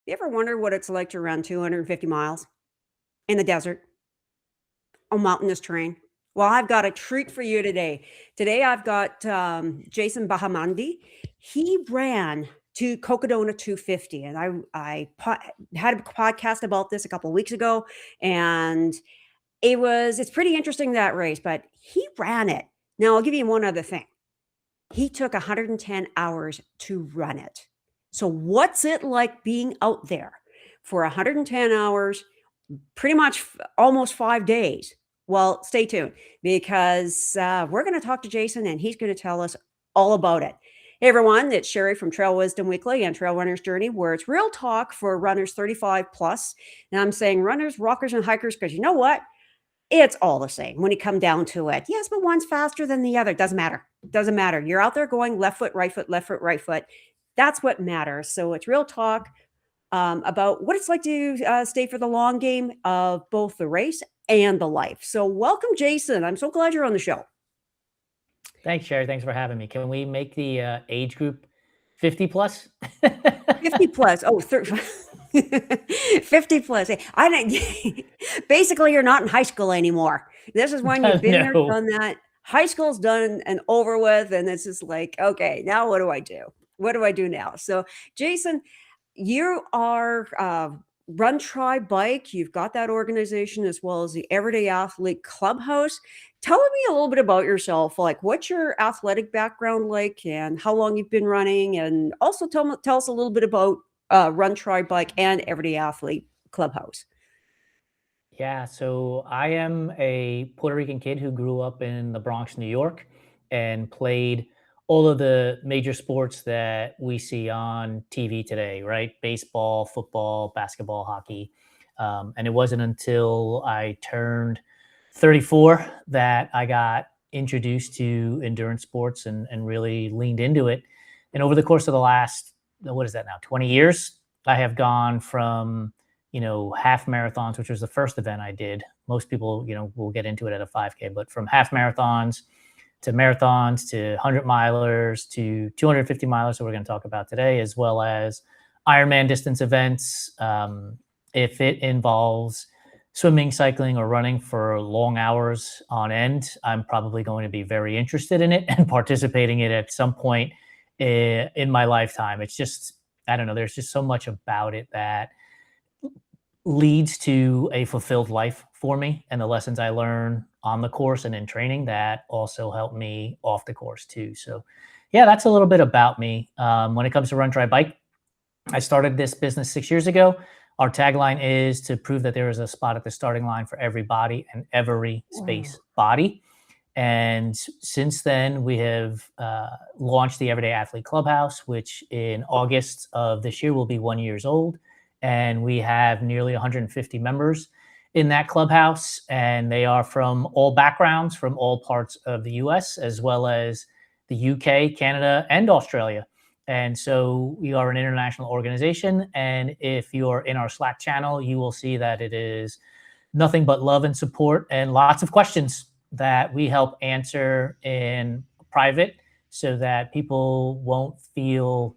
You ever wonder what it's like to run 250 miles in the desert on mountainous terrain? Well, I've got a treat for you today. Today, I've got Jason Bahamundi. He ran to Cocodona 250, and had a podcast about this a couple of weeks ago, and it's pretty interesting, that race, but he ran it. Now, I'll give you one other thing. He took 110 hours to run it. So, what's it like being out there for 110 hours, pretty much almost 5 days? Well, stay tuned because we're going to talk to Jason and he's going to tell us all about it. Hey, everyone, it's Sherri from Trail Wisdom Weekly and Trail Runner's Journey, where it's real talk for runners 35 plus. And I'm saying runners, rockers, and hikers because you know what? It's all the same when you come down to it. Yes, but one's faster than the other. Doesn't matter. Doesn't matter. You're out there going left foot, right foot, left foot, right foot. That's what matters. So it's real talk about what it's like to stay for the long game of both the race and the life. So welcome, Jason. I'm so glad you're on the show. Thanks, Sherri. Thanks for having me. Can we make the age group 50 plus? 50 plus. Oh, 50 plus. Basically, you're not in high school anymore. This is when you've been there, done that. High school's done and over with, and it's just like, okay, now what do I do? What do I do now? So, Jason, you are Run Try Bike. You've got that organization as well as the Everyday Athlete Clubhouse. Tell me a little bit about yourself. Like, what's your athletic background like, and how long you've been running, and also tell us a little bit about Run Try Bike and Everyday Athlete Clubhouse. Yeah, so I am a Puerto Rican kid who grew up in the Bronx, New York, and played all of the major sports that we see on TV today, right? Baseball, football, basketball, hockey. And it wasn't until I turned 34 that I got introduced to endurance sports and really leaned into it. And over the course of the last, what is that now, 20 years, I have gone from, half marathons, which was the first event I did. Most people, will get into it at a 5K, but from half marathons to marathons to 100 milers to 250 milers, so we're going to talk about today, as well as Ironman distance events. If it involves swimming, cycling, or running for long hours on end, I'm probably going to be very interested in it and participating in it at some point in my lifetime. It's just, I don't know, there's just so much about it that leads to a fulfilled life for me, and the lessons I learn on the course and in training that also help me off the course too. So yeah, that's a little bit about me. When it comes to Run Try Bike, I started this business 6 years ago. Our tagline is to prove that there is a spot at the starting line for every body and every space body. And since then, we have launched the Everyday Athlete Clubhouse, which in August of this year will be 1 year old. And we have nearly 150 members in that clubhouse. And they are from all backgrounds, from all parts of the US, as well as the UK, Canada, and Australia. And so we are an international organization. And if you're in our Slack channel, you will see that it is nothing but love and support and lots of questions that we help answer in private so that people won't feel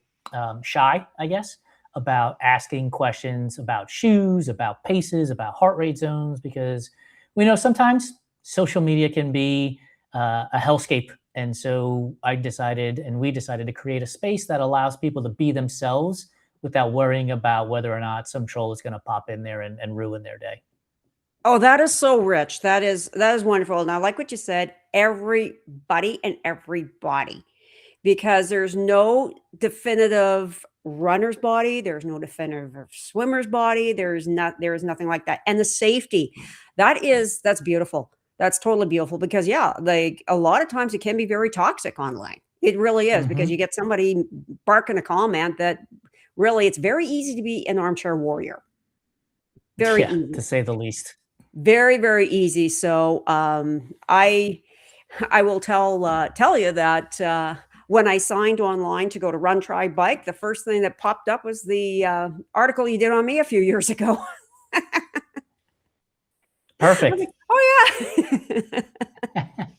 shy, I guess, about asking questions about shoes, about paces, about heart rate zones, because we know sometimes social media can be a hellscape. And so we decided to create a space that allows people to be themselves without worrying about whether or not some troll is going to pop in there and ruin their day. Oh, that is so rich. That is wonderful. And I like what you said, everybody and everybody, because there's no definitive runner's body. There's no definitive swimmer's body. There is nothing like that. And the safety, that's beautiful. That's totally beautiful because like a lot of times it can be very toxic online. It really is because you get somebody barking a comment that really, it's very easy to be an armchair warrior. Very easy, to say the least. Very, very easy. So I will tell you that when I signed online to go to Run Try Bike, the first thing that popped up was the article you did on me a few years ago. Perfect. Like, oh yeah.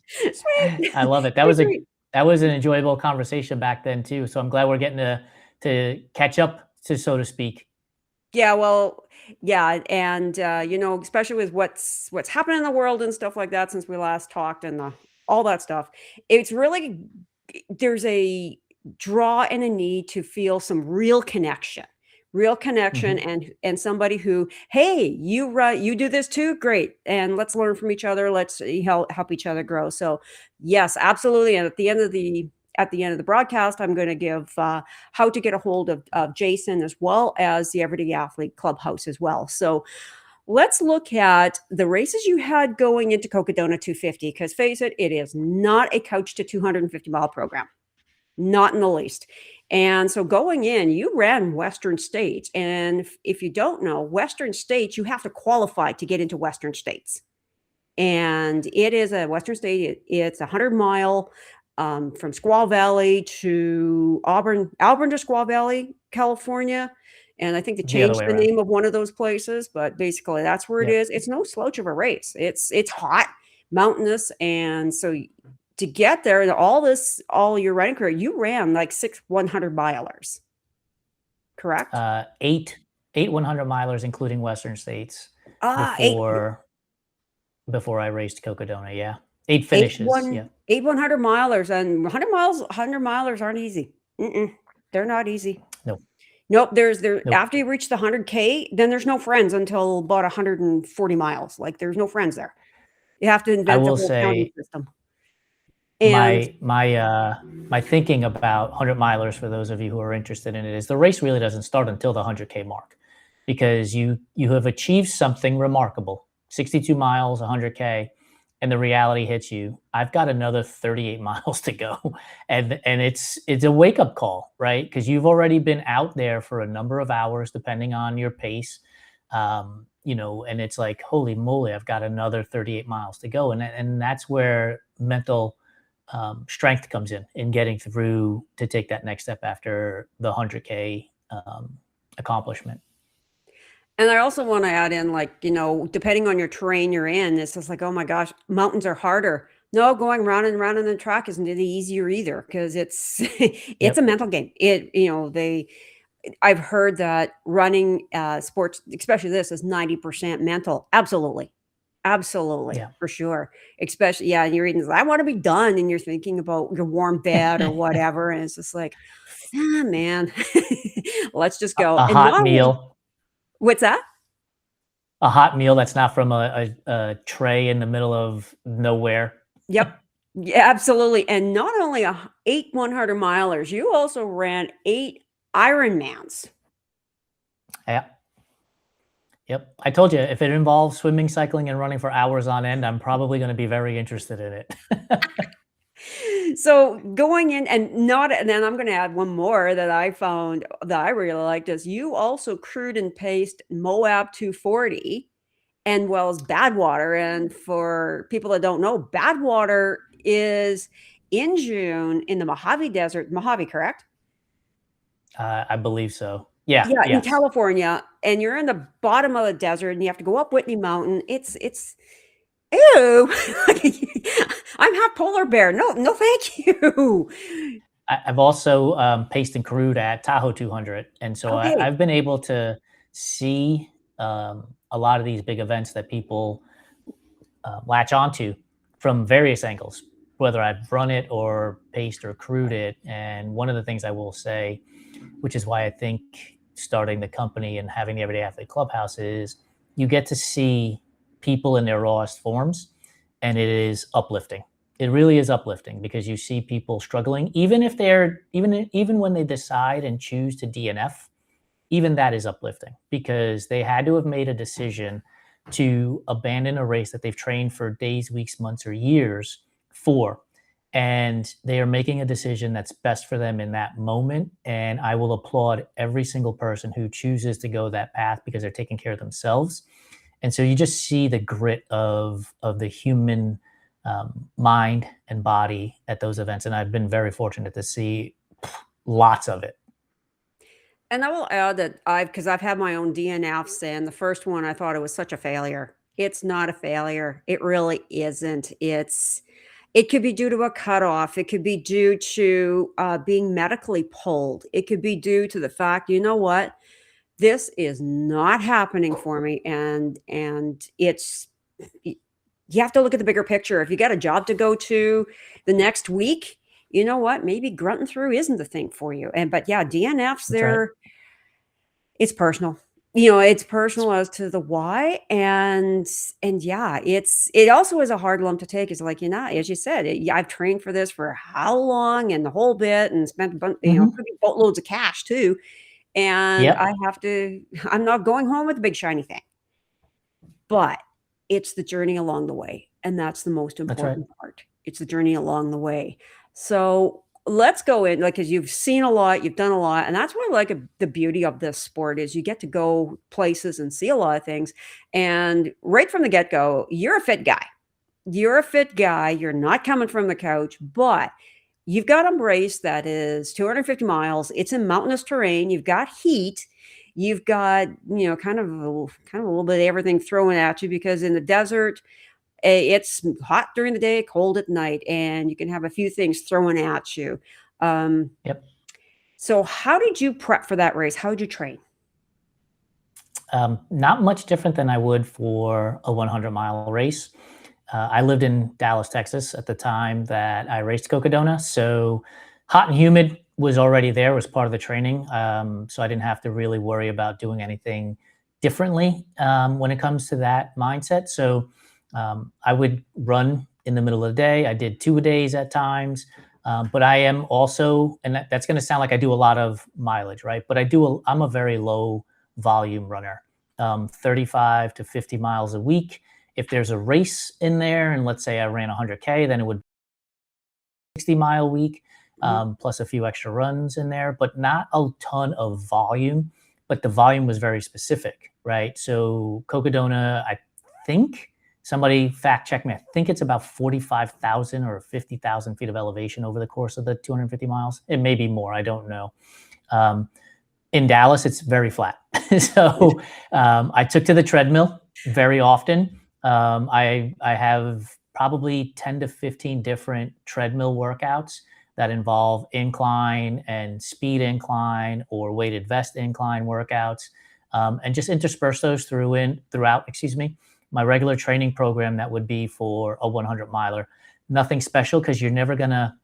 Sweet. I love it. That was an enjoyable conversation back then too. So I'm glad we're getting to catch up, so to speak. Yeah, well, yeah, and, especially with what's happening in the world and stuff like that since we last talked and all that stuff, it's really there's a draw and a need to feel some real connection, Mhm. and somebody who, "Hey, you do this too? Great, and let's learn from each other, let's help each other grow." So, yes, absolutely, and at the end of the broadcast, I'm gonna give, how to get a hold of Jason as well as the Everyday Athlete Clubhouse as well. So, let's look at the races you had going into Cocodona 250, because face it, it is not a couch to 250-mile program. Not in the least. And so going in, you ran Western States, and if you don't know, Western States, you have to qualify to get into Western States. And it is a Western State, it's a 100-mile, from Squaw Valley to Auburn to Squaw Valley, California, and I think they The other changed way the around. name of one of those places, but basically that's where it Yep. is. It's no slouch of a race. It's hot, mountainous, and so to get there, and all your running career, you ran like 6 100 milers, correct? 8 100 milers, including Western States, Ah, 8 before I raced Cocodona. Yeah, 8 8 finishes. Yeah. 100 milers, and 100 milers aren't easy. Mm-mm, they're not easy. No. Nope, there Nope. after you reach the 100K, then there's no friends until about 140 miles, like, there's no friends there. You have to I invent a will whole counting say system, and my thinking about 100 milers, for those of you who are interested in it, is the race really doesn't start until the 100K mark, because you have achieved something remarkable, 62 miles, 100K, and the reality hits you. I've got another 38 miles to go, and it's a wake up call, right? Because you've already been out there for a number of hours, depending on your pace. And it's like, holy moly, I've got another 38 miles to go, and that's where mental strength comes in getting through to take that next step after the 100K accomplishment. I also wanna add in, like, depending on your terrain you're in, it's just like, "Oh my gosh, mountains are harder." No, going round and round on the track isn't any easier either, because it's it's a Yep. mental game. I've heard that running, sports, especially this, is 90% mental. Absolutely. Absolutely, Yeah. for sure. Especially, yeah, and you're eating, "I wanna be done," and you're thinking about your warm bed or whatever, and it's just like, "Ah, man, let's just a, go." a And hot not only meal, what's that? a hot meal that's not from a tray in the middle of nowhere. Yep. Yeah, absolutely, and not only 8 100 milers, you also ran 8 Ironmans. Yeah. Yep. I told you, if it involves swimming, cycling, and running for hours on end, I'm probably going to be very interested in it. So, going in and not and then I'm gonna add one more that I found that I really liked is you also crewed and paced Moab 240 and well as Badwater, and for people that don't know, Badwater is in June in the Mojave Desert. Mojave, correct? I believe so. Yeah. Yeah, in Yes. California, and you're in the bottom of the desert, and you have to go up Whitney Mountain. It's ew. I'm half polar bear. No, no, thank you. I've also paced and crewed at Tahoe 200, and so Okay. I've been able to see a lot of these big events that people latch onto from various angles, whether I've run it or paced or crewed it. And one of the things I will say, which is why I think starting the company and having the Everyday Athlete Clubhouse, is you get to see people in their rawest forms, and it is uplifting. It really is uplifting because you see people struggling, even if they're even when they decide and choose to DNF. Even that is uplifting because they had to have made a decision to abandon a race that they've trained for days, weeks, months, or years for. And they are making a decision that's best for them in that moment. And I will applaud every single person who chooses to go that path because they're taking care of themselves. And so you just see the grit of the human mind and body at those events. And I've been very fortunate to see lots of it. And I will add that because I've had my own DNFs, and the first one, I thought it was such a failure. It's not a failure. It really isn't. It could be due to a cutoff. It could be due to being medically pulled. It could be due to the fact, you know what? this is not happening for me, and it's you have to look at the bigger picture. If you got a job to go to the next week, you know what? Maybe grunting through isn't the thing for you. But yeah, DNFs That's right. there, it's personal. It's personal as to the why, and yeah, it also is a hard lump to take. It's like, as you said, yeah, I've trained for this for how long and the whole bit and spent Mhm. could be boatloads of cash too. And Yep. I'm not going home with a big shiny thing. But it's the journey along the way, and that's the most That's right. important part. It's the journey along the way. So, let's go in, like, because 'cause you've seen a lot, you've done a lot, and that's what I like the beauty of this sport is you get to go places and see a lot of things, and right from the get-go, you're a fit guy. You're a fit guy, you're not coming from the couch, but you've got a race that is 250 miles, it's in mountainous terrain, you've got heat, you've got, kind of a little bit of everything thrown at you because in the desert, it's hot during the day, cold at night, and you can have a few things thrown at you. Um, Yep. so how did you prep for that race? How did you train? Not much different than I would for a 100-mile race. I lived in Dallas, Texas at the time that I raced Cocodona. So hot and humid was already there, was part of the training. So I didn't have to really worry about doing anything differently when it comes to that mindset. So I would run in the middle of the day. I did 2 days at times. But I am also, and that's going to sound like I do a lot of mileage, right? But I'm a very low volume runner, 35 to 50 miles a week. If there's a race in there, and let's say I ran 100K, then it would be a 60-mile week, Mhm. plus a few extra runs in there, but not a ton of volume. But the volume was very specific, right? So Cocodona, I think somebody fact check me. I think it's about 45,000 or 50,000 feet of elevation over the course of the 250 miles. It may be more. I don't know. Um, in Dallas, it's very flat. So I took to the treadmill very often. I have probably 10 to 15 different treadmill workouts that involve incline and speed incline or weighted vest incline workouts, and just intersperse those throughout. Excuse me, my regular training program that would be for a 100 miler. Nothing special because you're never gonna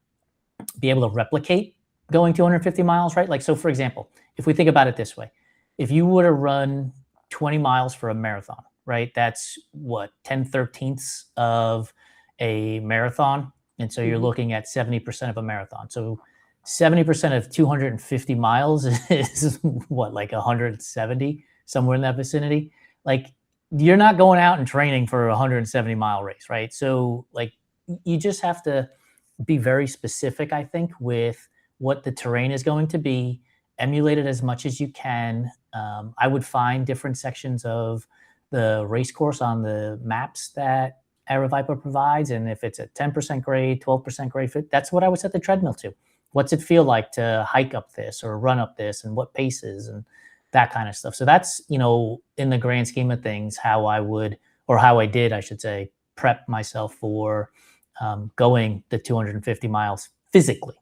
be able to replicate going 250 miles, right? Like, so for example, if we think about it this way, if you were to run 20 miles for a marathon, right? That's what, 10/13ths of a marathon. And so you're Mhm. looking at 70% of a marathon. So 70% of 250 miles is what, like 170, somewhere in that vicinity. Like, you're not going out and training for a 170-mile race, right? So, like, you just have to be very specific, I think, with what the terrain is going to be, emulate it as much as you can. I would find different sections of the race course on the maps that Aeroviper provides. And if it's a 10% grade, 12% grade, that's what I would set the treadmill to. What's it feel like to hike up this or run up this, and what paces and that kind of stuff. So that's, in the grand scheme of things, how I would, or how I did, I should say, prep myself for going the 250 miles physically.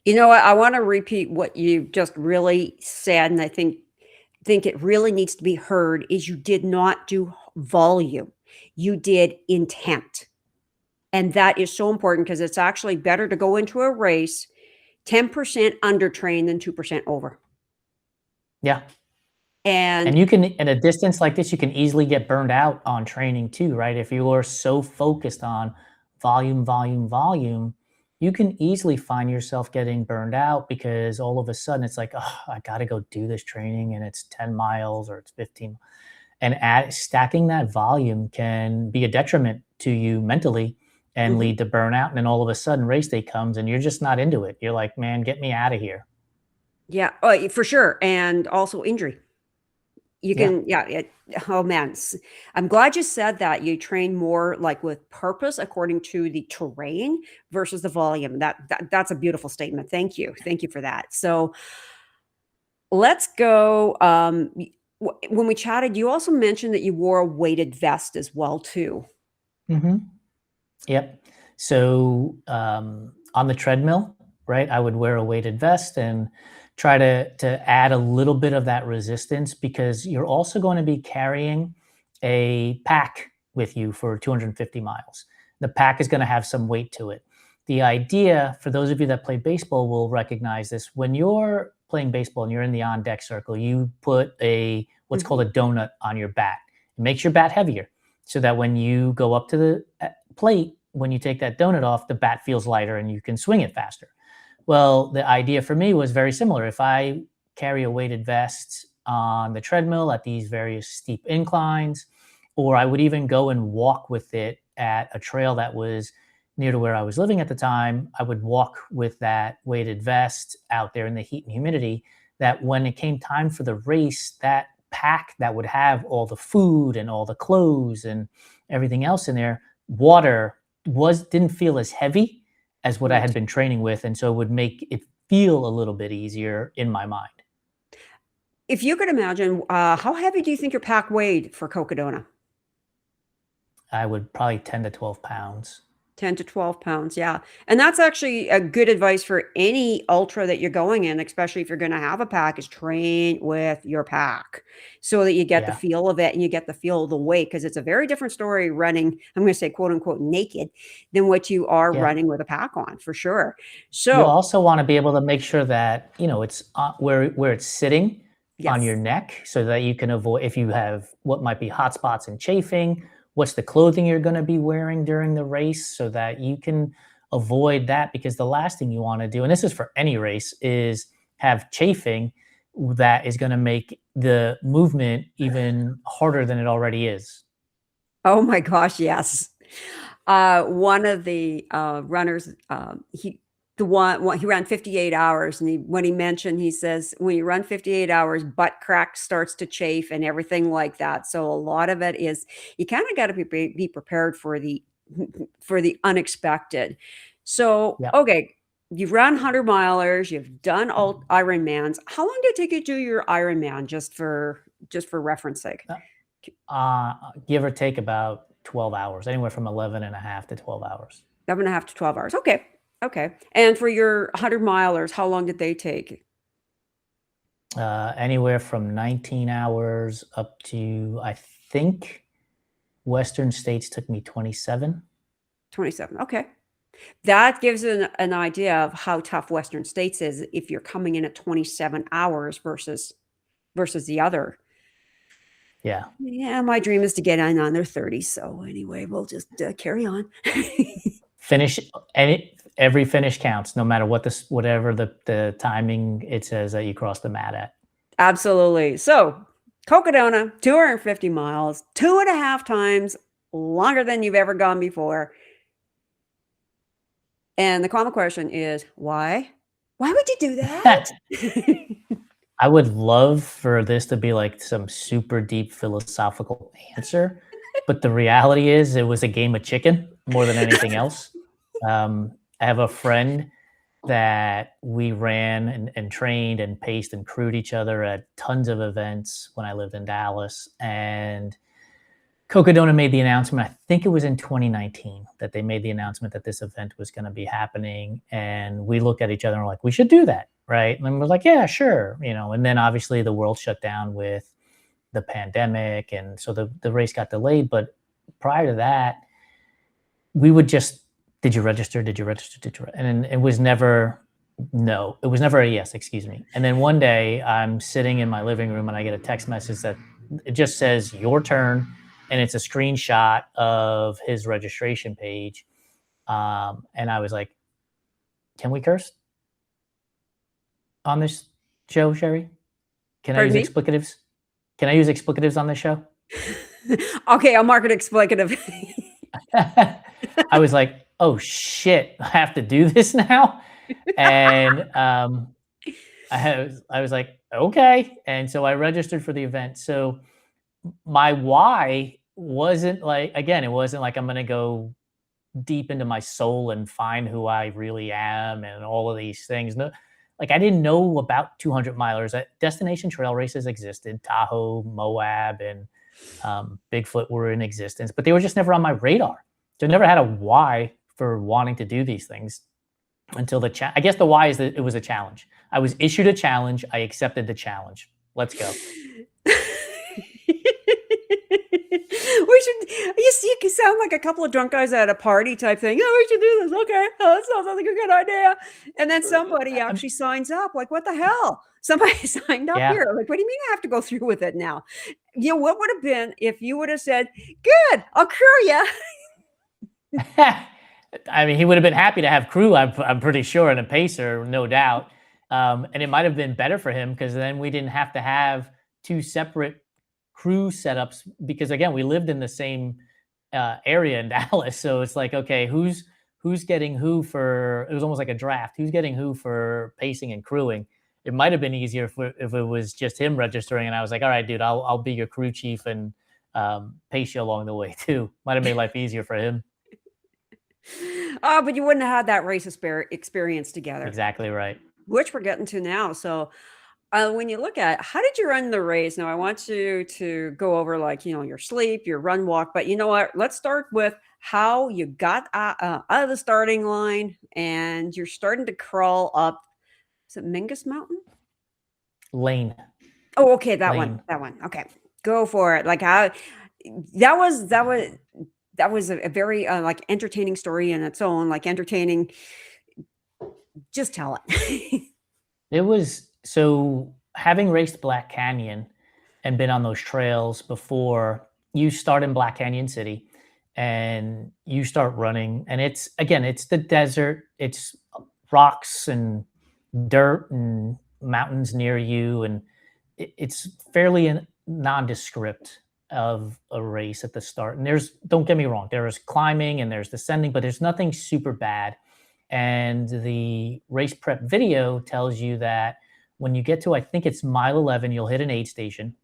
You know what? I wanna repeat what you just really said, and I think it really needs to be heard, is you did not do volume. You did intent, and that is so important because it's actually better to go into a race 10% under trained than 2% over. Yeah. And And you can, at a distance like this, you can easily get burned out on training too, right? If you are so focused on volume, volume, volume, you can easily find yourself getting burned out because all of a sudden it's like, oh, I got to go do this training and it's 10 miles or it's 15. And stacking that volume can be a detriment to you mentally and mhm, lead to burnout. And then all of a sudden race day comes and you're just not into it. You're like, man, get me out of here. yeah, for sure, and also injury. You Yeah. can yeah, oh, man, I'm glad you said that. You train more, like, with purpose according to the terrain versus the volume. That's a beautiful statement. Thank you. Thank you for that. So, let's go, when we chatted, you also mentioned that you wore a weighted vest as well too. Hmm. Yep. So on the treadmill, right, I would wear a weighted vest and try to add a little bit of that resistance, because you're also going to be carrying a pack with you for 250 miles. The pack is going to have some weight to it. The idea, for those of you that play baseball will recognize this, when you're playing baseball and you're in the on deck circle, you put a what's called a donut on your bat. It makes your bat heavier, so that when you go up to the plate, when you take that donut off, the bat feels lighter and you can swing it faster. Well, the idea for me was very similar. If I carry a weighted vest on the treadmill at these various steep inclines, or I would even go and walk with it at a trail that was near to where I was living at the time, I would walk with that weighted vest out there in the heat and humidity, that when it came time for the race, that pack that would have all the food and all the clothes and everything else in there, water didn't feel as heavy as what I had Right. been training with, and so it would make it feel a little bit easier in my mind. If you could imagine, how heavy do you think your pack weighed for Cocodona? I would probably 10 to 12 pounds. 10 to 12 pounds, yeah. And that's actually a good advice for any ultra that you're going in, especially if you're gonna have a pack, is train with your pack so that you get the Yeah, feel of it and you get the feel of the weight, because it's a very different story running, I'm gonna say, quote, unquote, "naked" than what you are yeah. running with a pack on, for sure. You So also wanna be able to make sure that, it's, where it's sitting on your yes. neck, so that you can avoid, if you have what might be hot spots and chafing, what's the clothing you're gonna be wearing during the race, so that you can avoid that, because the last thing you wanna do, and this is for any race, is have chafing that is gonna make the movement even harder than it already is. Oh my gosh, yes. One of the, runners, he ran 58 hours, and when he mentioned, he says, "When you run 58 hours, butt crack starts to chafe and everything like that." So a lot of it is you kinda gotta be prepared for the for the unexpected. So, Yeah. okay, you've run 100 milers, you've done all Ironmans. How long did it take you to do your Ironman, just for reference sake? Give or take about 12 hours, anywhere from 11 and a half to 12 hours. 7.5 to 12 hours. Okay. Okay. And for your 100 milers, how long did they take? Anywhere from 19 hours up to, I think, Western states took me 27. 27. Okay. That gives an idea of how tough Western States is if you're coming in at 27 hours versus the other. Yeah. Yeah, my dream is to get in under 30. So anyway, we'll just carry on. Finish every finish counts, no matter whatever the timing it says that you cross the mat at. Absolutely. So Cocodona, 250 miles, 2.5 times longer than you've ever gone before. And the common question is, why? Why would you do that? I would love for this to be like some super deep philosophical answer, but the reality is it was a game of chicken more than anything else. I have a friend that we ran and trained and paced and crewed each other at tons of events when I lived in Dallas. And Cocodona made the announcement, I think it was in 2019, that they made the announcement that this event was going to be happening. And we look at each other and we're like, we should do that. Right. And we're like, yeah, sure. And then obviously the world shut down with the pandemic. And so the race got delayed. But prior to that, we would just, did you register? Did you register? And it was never, no, it was never a yes, excuse me. And then one day I'm sitting in my living room and I get a text message that it just says your turn. And it's a screenshot of his registration page. And I was like, can we curse on this show, Sherry? Can I Pardon use me? explicatives? Can I use explicatives on this show? Okay, I'll mark it explicative. I was like, oh shit, I have to do this now. And I was like, okay. And so I registered for the event. So my why wasn't like, again, it wasn't like I'm going to go deep into my soul and find who I really am and all of these things. No, like I didn't know about 200 milers. Destination trail races existed, Tahoe, Moab, and Bigfoot were in existence, but they were just never on my radar. So I never had a why for wanting to do these things. until I guess the why is that it was a challenge. I was issued a challenge. I accepted the challenge. Let's go. We should. You see, you sound like a couple of drunk guys at a party type thing. Oh, we should do this. Okay, oh, that sounds like a good idea. And then somebody actually signs up. Like, what the hell? Somebody signed up Yeah. here. Like, what do you mean I have to go through with it now? You know, what would have been if you would have said, "Good, I'll crew you." I mean, he would have been happy to have crew, I'm pretty sure, and a pacer, no doubt. And it might have been better for him because then we didn't have to have two separate crew setups because, again, we lived in the same area in Dallas. So it's like, okay, who's getting who for? It was almost like a draft. Who's getting who for pacing and crewing? It might have been easier if it was just him registering, and I was like, all right, dude, I'll be your crew chief and pace you along the way too. Might have made life easier for him. Oh, but you wouldn't have had that race experience together, Exactly right. which we're getting to now. So, when you look at how did you run the race? Now, I want you to go over like your sleep, your run, walk. But you know what? Let's start with how you got out of the starting line and you're starting to crawl up. Is it Mingus Mountain? Lane. Oh, okay, that one. Lane. That one. Okay, go for it. Like how that was a very like entertaining story in its own. Like entertaining. Just tell it. It was so having raced Black Canyon and been on those trails before, you start in Black Canyon City and you start running. And it's, again, it's the desert, it's rocks and dirt and mountains near you. And it's fairly nondescript of a race at the start. And don't get me wrong, there is climbing and there's descending, but there's nothing super bad. And the race prep video tells you that when you get to, I think it's mile 11, you'll hit an aid station.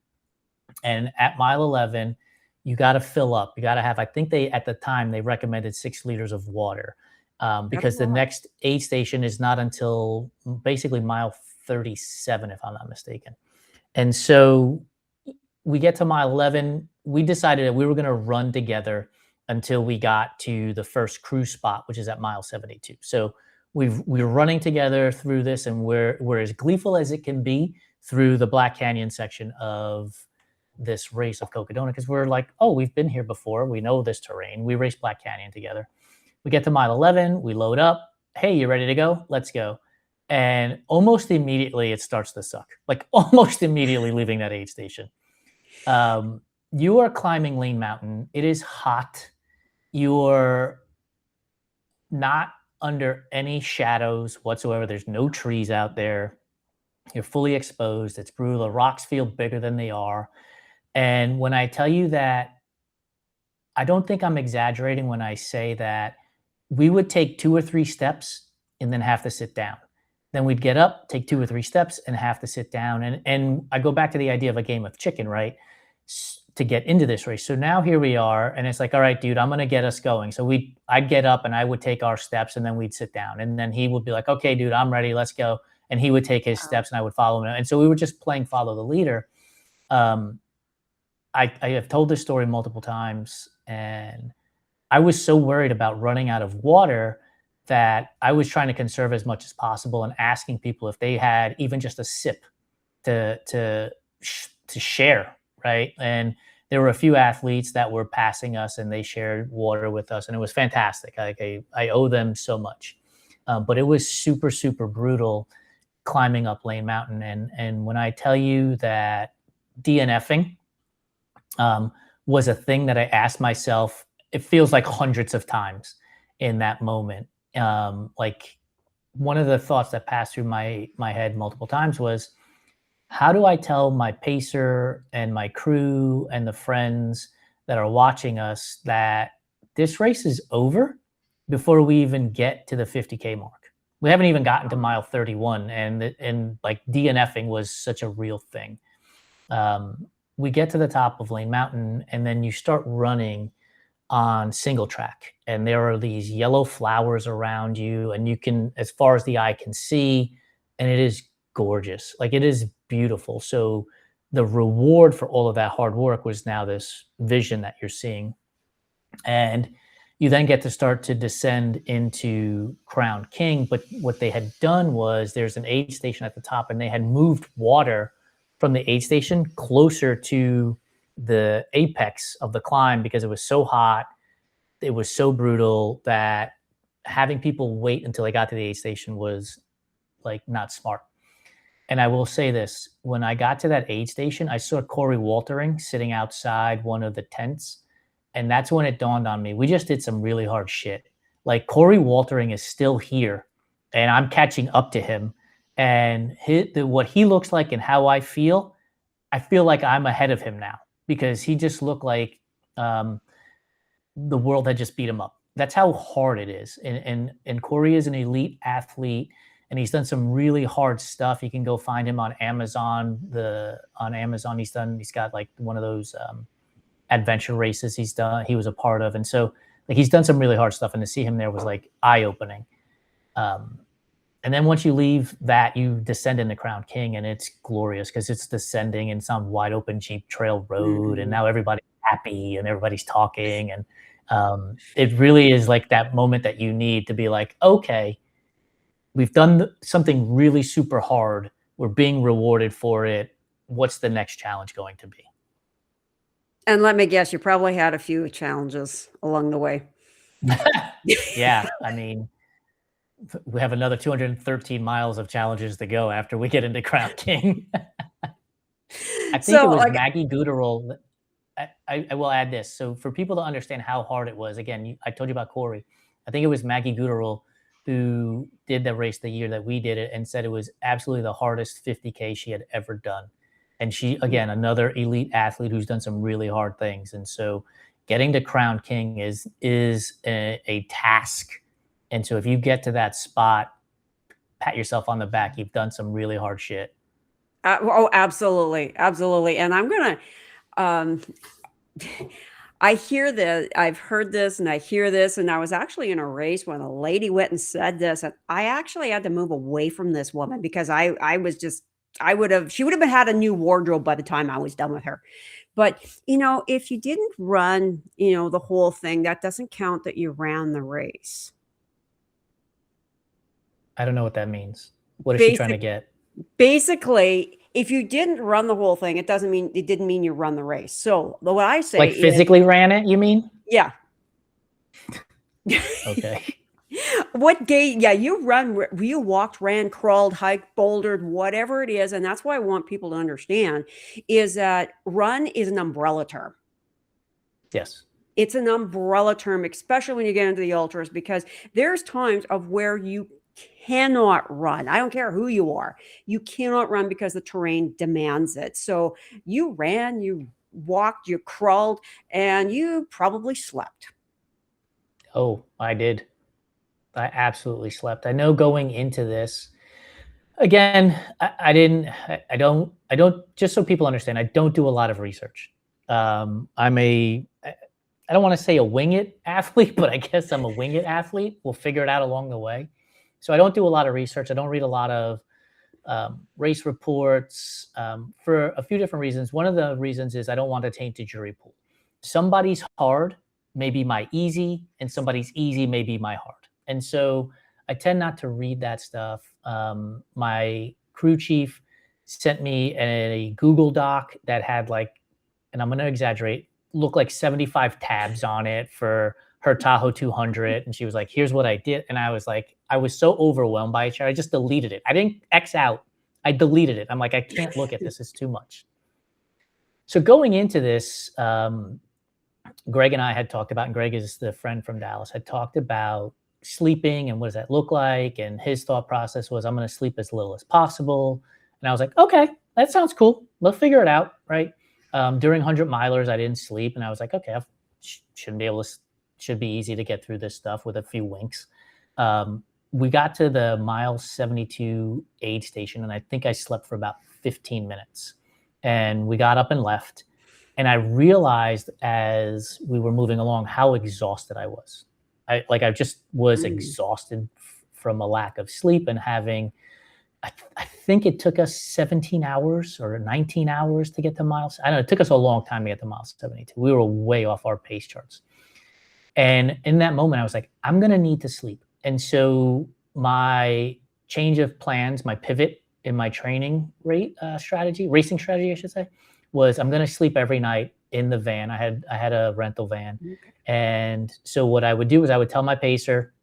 And at mile 11, you got to fill up. You got to have, I think at the time, they recommended 6 liters of water That's because a the lot. next aid station is not until basically mile 37, if I'm not mistaken. And so we get to mile 11. We decided that we were going to run together until we got to the first cruise spot, which is at mile 72. So we're running together through this, and we're as gleeful as it can be through the Black Canyon section of this race of Cocodona because we're like, oh, we've been here before. We know this terrain. We raced Black Canyon together. We get to mile 11. We load up. Hey, you ready to go? Let's go. And almost immediately it starts to suck. Like almost immediately leaving that aid station. You are climbing Lane Mountain. It is hot. You're not under any shadows whatsoever. There's no trees out there. You're fully exposed. It's brutal. The rocks feel bigger than they are. And when I tell you that, I don't think I'm exaggerating when I say that we would take 2 or 3 steps and then have to sit down. Then we'd get up, take 2 or 3 steps and have to sit down. And I go back to the idea of a game of chicken, right? To get into this race. So now here we are, and it's like, all right, dude, I'm going to get us going. So I'd get up and I would take our steps and then we'd sit down. And then he would be like, okay, dude, I'm ready. Let's go. And he would take his steps and I would follow him. And so we were just playing follow the leader. I have told this story multiple times, and I was so worried about running out of water that I was trying to conserve as much as possible and asking people if they had even just a sip to share, right? And there were a few athletes that were passing us and they shared water with us, and it was fantastic. I owe them so much. But it was super, super brutal climbing up Lane Mountain. And when I tell you that DNFing was a thing that I asked myself, it feels like hundreds of times in that moment. Like one of the thoughts that passed through my head multiple times was, how do I tell my pacer and my crew and the friends that are watching us that this race is over before we even get to the 50K mark? We haven't even gotten to mile 31, and like DNFing was such a real thing. We get to the top of Lane Mountain, and then you start running on single track, and there are these yellow flowers around you, and you can, as far as the eye can see, and it is gorgeous. Like it is beautiful. So the reward for all of that hard work was now this vision that you're seeing. And You then get to start to descend into Crown King. But what they had done was there's an aid station at the top, and they had moved water from the aid station closer to the apex of the climb because it was so hot, it was so brutal that having people wait until they got to the aid station was like not smart. And I will say this, when I got to that aid station, I saw Corey Waltering sitting outside one of the tents. And that's when it dawned on me. We just did some really hard shit. Like Corey Waltering is still here and I'm catching up to him. And what he looks like and how I feel like I'm ahead of him now because he just looked like the world had just beat him up. That's how hard it is. And Corey is an elite athlete, and he's done some really hard stuff. You can go find him on Amazon. He's got like one of those adventure races he was a part of. And so like he's done some really hard stuff, and to see him there was like eye-opening. And then once you leave that, you descend into Crown King, and it's glorious because it's descending in some wide open Jeep trail road, and now everybody's happy and everybody's talking. And it really is like that moment that you need to be like, okay, we've done something really super hard. We're being rewarded for it. What's the next challenge going to be? And let me guess, you probably had a few challenges along the way. Yeah, I mean, we have another 213 miles of challenges to go after we get into Crown King. I think it was like Maggie Guterl. I will add this. So for people to understand how hard it was, again, I told you about Corey. I think it was Maggie Guterl who did the race the year that we did it and said it was absolutely the hardest 50K she had ever done. And she, again, another elite athlete who's done some really hard things. And so getting to Crown King is a task. And so if you get to that spot, pat yourself on the back. You've done some really hard shit. Oh, absolutely. Absolutely. And I'm going to, I hear this, I've heard this and I hear this. And I was actually in a race when a lady went and said this, and I actually had to move away from this woman because she would have had a new wardrobe by the time I was done with her. But, if you didn't run, the whole thing, that doesn't count that you ran the race. I don't know what that means. What is she trying to get? Basically, if you didn't run the whole thing, it didn't mean you run the race. So what I say like physically ran it, you mean? Yeah. Okay. What gate? Yeah, you walked, ran, crawled, hiked, bouldered, whatever it is. And that's why I want people to understand is that run is an umbrella term. Yes. It's an umbrella term, especially when you get into the ultras, because there's times of where you cannot run. I don't care who you are. You cannot run because the terrain demands it. So you ran, you walked, you crawled, and you probably slept. Oh, I did. I absolutely slept. I know going into this, again, I don't, just so people understand, I don't do a lot of research. I don't want to say a wing it athlete, but I guess I'm a wing it athlete. We'll figure it out along the way. So I don't do a lot of research. I don't read a lot of race reports for a few different reasons. One of the reasons is I don't want to taint the jury pool. Somebody's hard may be my easy, and somebody's easy may be my hard. And so I tend not to read that stuff. My crew chief sent me a Google Doc that had and I'm going to exaggerate, looked like 75 tabs on it for her Tahoe 200. And she was like, here's what I did. And I was like, I was so overwhelmed by it. I just deleted it. I didn't X out. I deleted it. I'm like, I can't look at this. It's too much. So going into this, Greg and I had talked about, and Greg is the friend from Dallas, had talked about sleeping and what does that look like. And his thought process was, I'm going to sleep as little as possible. And I was like, okay, that sounds cool. We'll figure it out. Right. During 100 milers, I didn't sleep. And I was like, okay, should be easy to get through this stuff with a few winks. We got to the mile 72 aid station, and I think I slept for about 15 minutes. And we got up and left. And I realized as we were moving along how exhausted I was. I just was exhausted from a lack of sleep and having, I think it took us 17 hours or 19 hours to get to miles. I don't know. It took us a long time to get to mile 72. We were way off our pace charts. And in that moment, I was like, I'm going to need to sleep. And so my change of plans, my pivot in my training strategy, racing strategy, I should say, was I'm going to sleep every night in the van. I had a rental van. Okay. And so what I would do is I would tell my pacer,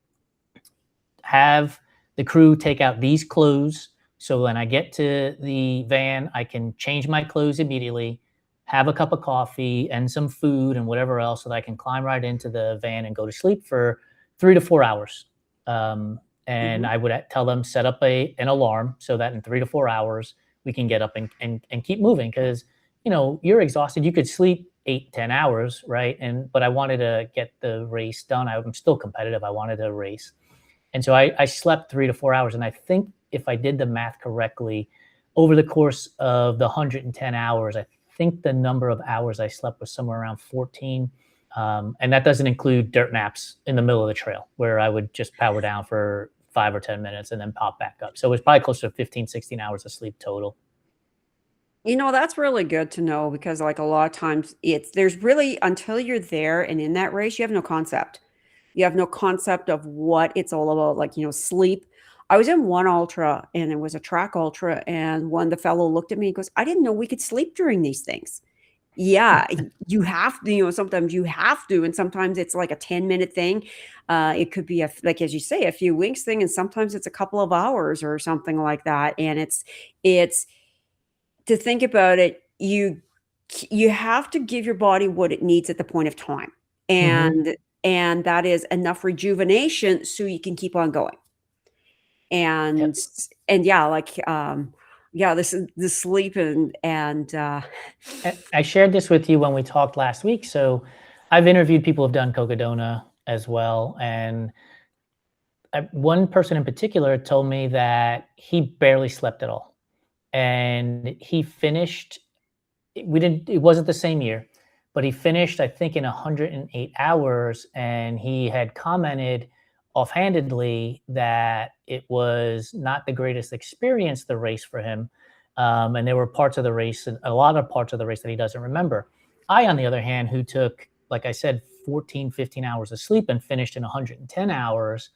have the crew take out these clothes. So when I get to the van, I can change my clothes immediately, have a cup of coffee and some food and whatever else so that I can climb right into the van and go to sleep for 3 to 4 hours. And Mhm. I would tell them set up an alarm so that in 3 to 4 hours we can get up and keep moving because you're exhausted. You could sleep 8, 10 hours, right? But I wanted to get the race done. I'm still competitive. I wanted to race. And so I slept 3 to 4 hours. And I think if I did the math correctly, over the course of the 110 hours, I think the number of hours I slept was somewhere around 14. And that doesn't include dirt naps in the middle of the trail where I would just power down for 5 or 10 minutes and then pop back up. So it was probably close to 15, 16 hours of sleep total. That's really good to know because, like, a lot of times there's really until you're there and in that race, you have no concept. You have no concept of what it's all about, like, sleep. I was in one ultra, and it was a track ultra, and the fellow looked at me, and goes, "I didn't know we could sleep during these things." Yeah, you have to, sometimes you have to, and sometimes it's like a 10-minute thing. It could be like, as you say, a few weeks thing, and sometimes it's a couple of hours or something like that, and it's to think about it, you have to give your body what it needs at the point of time, Hmm. and that is enough rejuvenation so you can keep on going. And Yep. and yeah, like, yeah, this is the sleep and I shared this with you when we talked last week. So I've interviewed people who've done Cocodona as well. And one person in particular told me that he barely slept at all. And he finished, it wasn't the same year, but he finished, I think, in 108 hours. And he had commented offhandedly that it was not the greatest experience, the race for him. And there were parts of the race, and a lot of parts of the race that he doesn't remember. I, on the other hand, who took, like I said, 14, 15 hours of sleep and finished in 110 hours,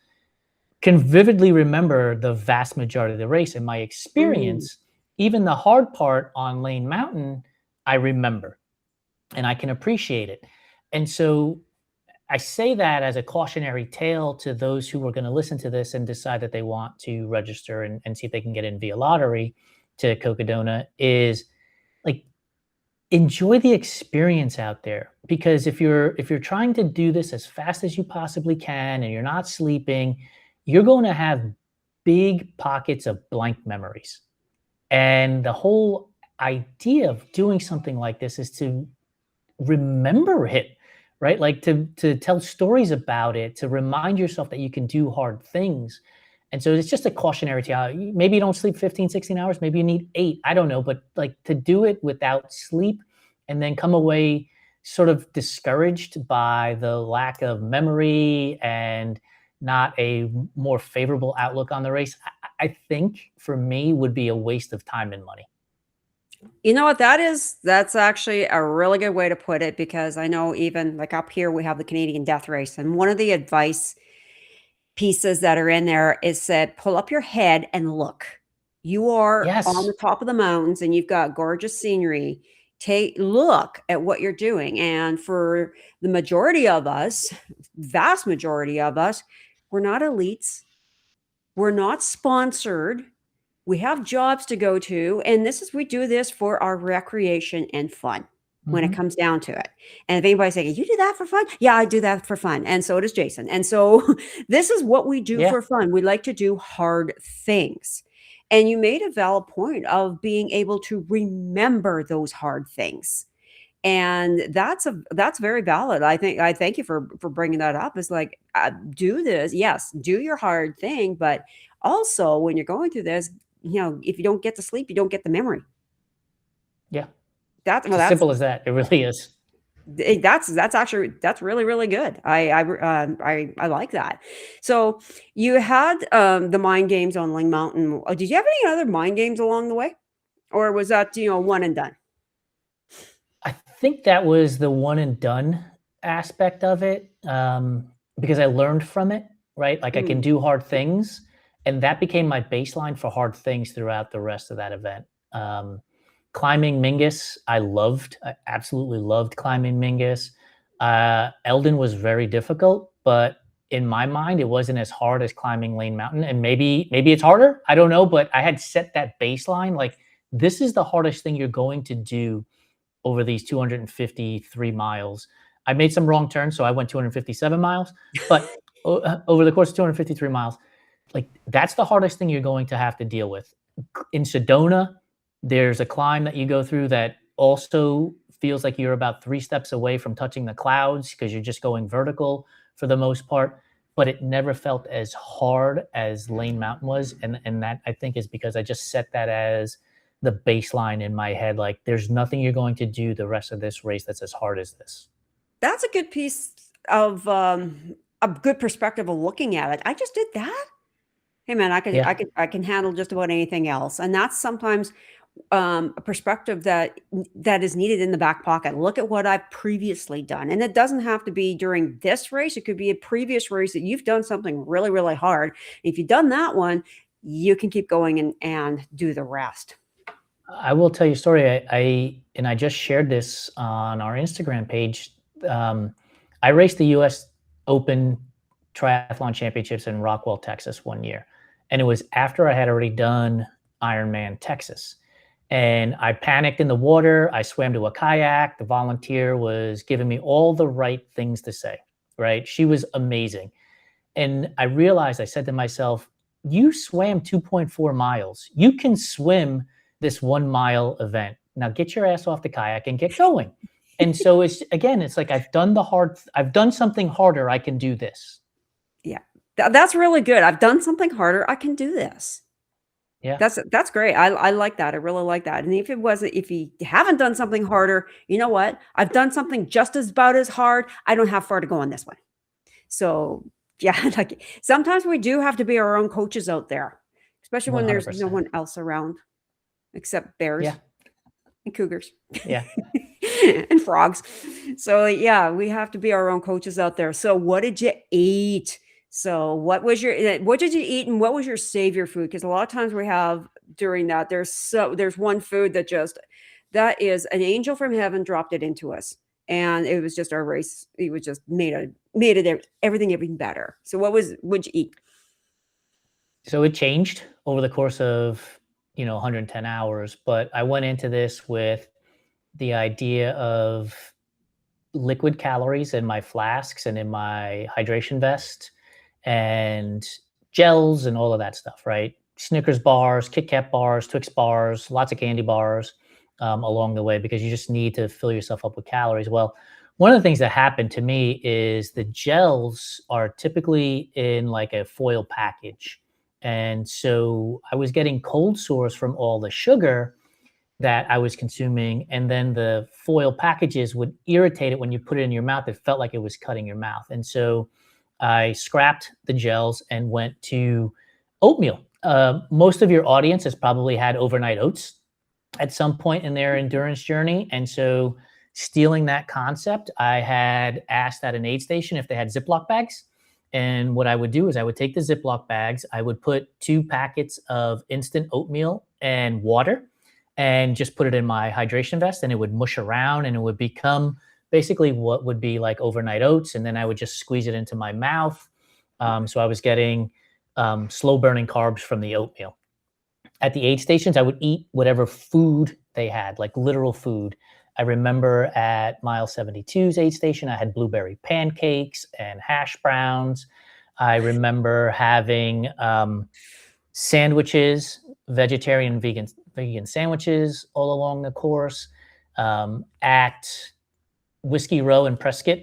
can vividly remember the vast majority of the race. In my Mm, experience, even the hard part on Lane Mountain, I remember and I can appreciate it. And so I say that as a cautionary tale to those who are going to listen to this and decide that they want to register and see if they can get in via lottery to Cocodona is like, enjoy the experience out there, because if you're trying to do this as fast as you possibly can and you're not sleeping, you're going to have big pockets of blank memories. And the whole idea of doing something like this is to remember it, right? Like to tell stories about it, to remind yourself that you can do hard things. And so it's just a cautionary tale. Maybe you don't sleep 15, 16 hours, maybe you need 8, I don't know, but like to do it without sleep and then come away sort of discouraged by the lack of memory and not a more favorable outlook on the race, I think for me would be a waste of time and money. you know what that is? That's actually a really good way to put it because I know even, like, up here, we have the Canadian Death Race, and one of the advice pieces that are in there is said, "Pull up your head and look. You are on Yes. the top of the mountains and you've got gorgeous scenery. Take look at what you're doing." And for the majority of us, vast majority of us, we're not elites. We're not sponsored. We have jobs to go to, and we do this for our recreation and fun when it Hmm. comes down to it. And if anybody's saying, "You do that for fun?" Yeah, I do that for fun. And so does Jason. And so this is what we do Yeah. for fun. We like to do hard things. And you made a valid point of being able to remember those hard things. And that's very valid. I thank you for bringing that up. It's like, do this. Yes, do your hard thing, but also when you're going through this, if you don't get to sleep, you don't get the memory. Yeah. That It's well, as simple as that. It really is. that's actually that's really really good. I like that. So you had the mind games on Ling Mountain. Did you have any other mind games along the way, or was that one and done? I think that was the one and done. aspect of it, because I learned from it, right? Like I can Mm. do hard things, and that became my baseline for hard things throughout the rest of that event. Um, Climbing Mingus, I loved. I absolutely loved climbing Mingus. Eldon was very difficult, but in my mind, it wasn't as hard as climbing Lane Mountain. And maybe it's harder. I don't know, but I had set that baseline. Like this is the hardest thing you're going to do over these 253 miles. I made some wrong turns, so I went 257 miles. But over the course of 253 miles, like that's the hardest thing you're going to have to deal with. In Sedona, there's a climb that you go through that also feels like you're about 3 steps away from touching the clouds because you're just going vertical for the most part. But it never felt as hard as Lane Mountain was, and that I think is because I just set that as the baseline in my head. Like, there's nothing you're going to do the rest of this race that's as hard as this. That's a good piece of, a good perspective of looking at it. I just did that? Hey, man, Yeah, I can handle just about anything else, and that's sometimes, a perspective that is needed in the back pocket. Look at what I've previously done, and it doesn't have to be during this race, it could be a previous race that you've done something really, really hard. If you've done that one, you can keep going and do the rest. I will tell you a story. I just shared this on our Instagram page. Um, I raced the U.S. Open Triathlon Championships in Rockwell, Texas, one year, and it was after I had already done Ironman Texas. And I panicked in the water. I swam to a kayak. The volunteer was giving me all the right things to say. Right? She was amazing. And I realized, I said to myself, you swam 2.4 miles. You can swim this 1 mile event. Now get your ass off the kayak and get going. And so it's again, it's like I've done something harder. I can do this. Yeah. That's really good. I've done something harder, I can do this. Yeah. That's great. I like that. I really like that. And if you haven't done something harder, you know what? I've done something just as about as hard. I don't have far to go on this one. So, yeah, like sometimes we do have to be our own coaches out there, especially when there's no 100%. one else around except bears Yeah. and cougars Yeah. and frogs. So, yeah, we have to be our own coaches out there. So, what did you eat? So, what did you eat and what was your savior food? Because a lot of times we have during that there's one food that is an angel from heaven dropped it into us. And it was just our race. It was just made it everything even better. So what'd you eat? So it changed over the course of, 110 hours, but I went into this with the idea of liquid calories in my flasks and in my hydration vest and gels and all of that stuff, right? Snickers bars, Kit Kat bars, Twix bars, lots of candy bars along the way because you just need to fill yourself up with calories. Well, one of the things that happened to me is the gels are typically in like a foil package. And so I was getting cold sores from all the sugar that I was consuming, and then the foil packages would irritate it when you put it in your mouth. It felt like it was cutting your mouth, and so I scrapped the gels and went to oatmeal. Most of your audience has probably had overnight oats at some point in their endurance journey, and so stealing that concept, I had asked at an aid station if they had Ziploc bags. And what I would do is I would take the Ziploc bags, I would put 2 packets of instant oatmeal and water, and just put it in my hydration vest, and it would mush around and it would become basically what would be like overnight oats. And then I would just squeeze it into my mouth. So I was getting slow burning carbs from the oatmeal. At the aid stations, I would eat whatever food they had, like literal food. I remember at mile 72's aid station, I had blueberry pancakes and hash browns. I remember having sandwiches, vegetarian and vegan sandwiches all along the course. At Whiskey Row in Prescott,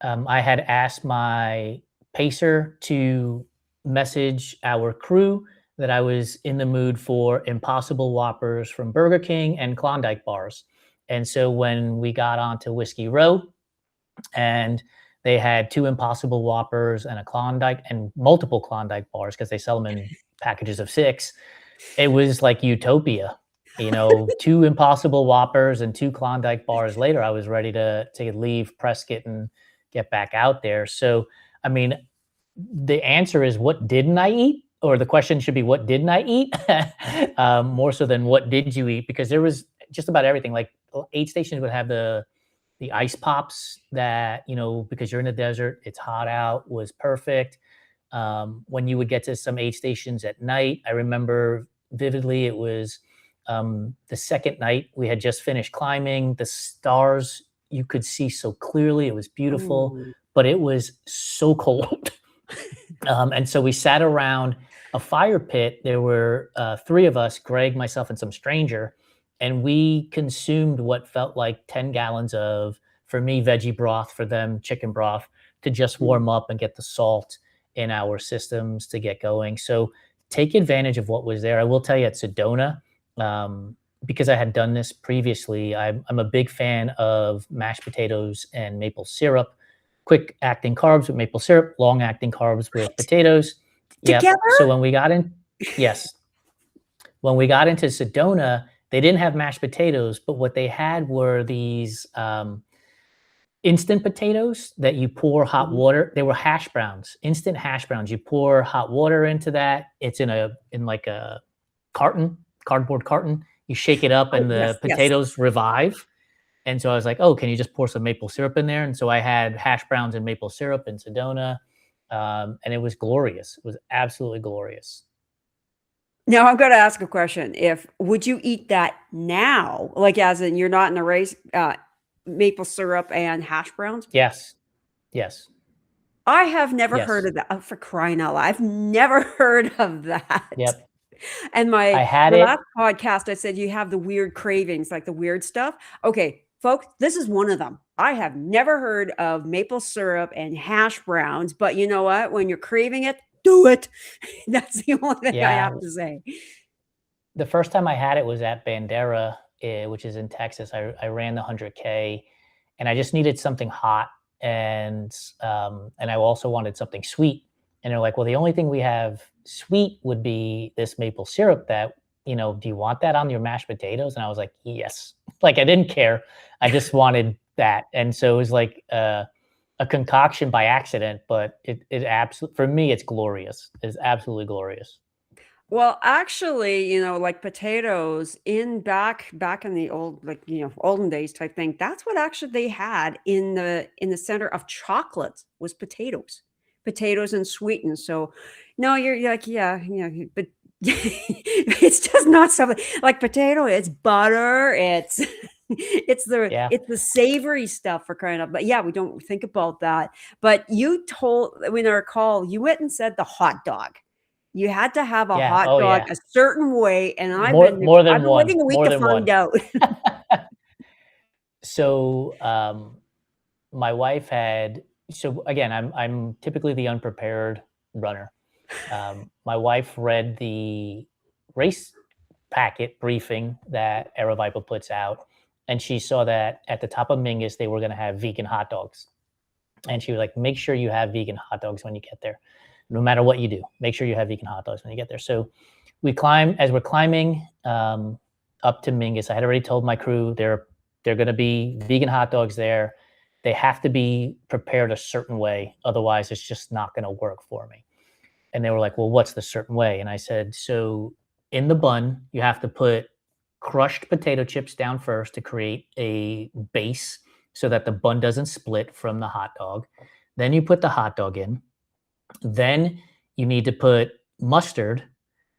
I had asked my pacer to message our crew that I was in the mood for Impossible Whoppers from Burger King and Klondike bars. And so when we got onto Whiskey Row and they had 2 Impossible Whoppers and a Klondike and multiple Klondike bars because they sell them in packages of 6, it was like utopia. 2 Impossible Whoppers and 2 Klondike bars later, I was ready to leave Prescott and get back out there. So, I mean, the answer is what didn't I eat? Or the question should be what didn't I eat? More so than what did you eat? Because there was just about everything. Like aid stations would have the ice pops that, because you're in the desert, it's hot out, was perfect. When you would get to some aid stations at night, I remember vividly it was the second night we had just finished climbing. The stars you could see so clearly. It was beautiful, Ooh. but it was so cold. And so we sat around a fire pit. There were three of us, Greg, myself, and some stranger, and we consumed what felt like 10 gallons of, for me, veggie broth, for them, chicken broth, to just Mm. warm up and get the salt in our systems to get going. So take advantage of what was there. I will tell you at Sedona, because I had done this previously, I'm a big fan of mashed potatoes and maple syrup. Quick acting carbs with maple syrup, long acting carbs with potatoes. Yep. Together? So when we got in, yes, when we got into Sedona, they didn't have mashed potatoes, but what they had were these instant potatoes that you pour hot Mhm. water. They were hash browns, instant hash browns. You pour hot water into that. It's in like a cardboard carton. You shake it up, Oh, and yes, the yes. potatoes revive. And so I was like, oh, can you just pour some maple syrup in there? And so I had hash browns and maple syrup in Sedona. And it was glorious. It was absolutely glorious. Now I've gotta ask a question. If would you eat that now? Like, as in you're not in a race, maple syrup and hash browns? Yes. Yes. I have never heard Yes. of that. Oh, for crying out loud, I've never heard of that. Yep. And I my had my last it. podcast, I said you have the weird cravings, like the weird stuff. Okay, folks, this is one of them. I have never heard of maple syrup and hash browns, but you know what? When you're craving it, do it. That's the only thing I Yeah. have to say. The first time I had it was at Bandera, which is in Texas. I ran the 100K, and I just needed something hot, and I also wanted something sweet. And they're like, "Well, the only thing we have sweet would be this maple syrup. That do you want that on your mashed potatoes?" And I was like, "Yes." Like I didn't care. I just wanted that, and so it was like a concoction by accident, but it absolutely, for me, it's glorious. It's absolutely glorious. Well, actually, like potatoes in back in the old, like, olden days type thing, that's what actually they had in the center of chocolate was potatoes. Potatoes and sweetened. So no, you're like, yeah, but it's just not something like potato, it's butter, it's Yeah. it's the savory stuff for crying out. But yeah, we don't think about that. But you told in our call, you went and said the hot dog. You had to have a Yeah. hot Oh, dog yeah. a certain way, and More I've than been one. waiting a week More to than find one. out. So, my wife had so again, I'm typically the unprepared runner. My wife read the race packet briefing that Aerovipa puts out, and she saw that at the top of Mingus they were going to have vegan hot dogs, and she was like, "Make sure you have vegan hot dogs when you get there, no matter what you do. Make sure you have vegan hot dogs when you get there." So we climb as we're climbing up to Mingus. I had already told my crew they're going to be vegan hot dogs there. They have to be prepared a certain way, otherwise it's just not going to work for me. And they were like, "Well, what's the certain way?" And I said, "So in the bun, you have to put crushed potato chips down first to create a base so that the bun doesn't split from the hot dog. Then you put the hot dog in. Then you need to put mustard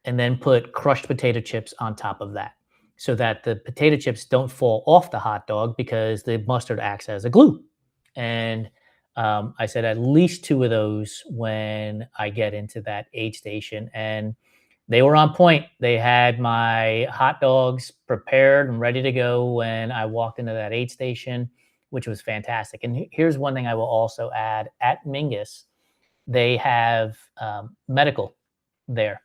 and then put crushed potato chips on top of that so that the potato chips don't fall off the hot dog because the mustard acts as a glue." And I said, at least two of those when I get into that aid station. And they were on point. They had my hot dogs prepared and ready to go when I walked into that aid station, which was fantastic. And here's one thing I will also add: at Mingus, they have medical there.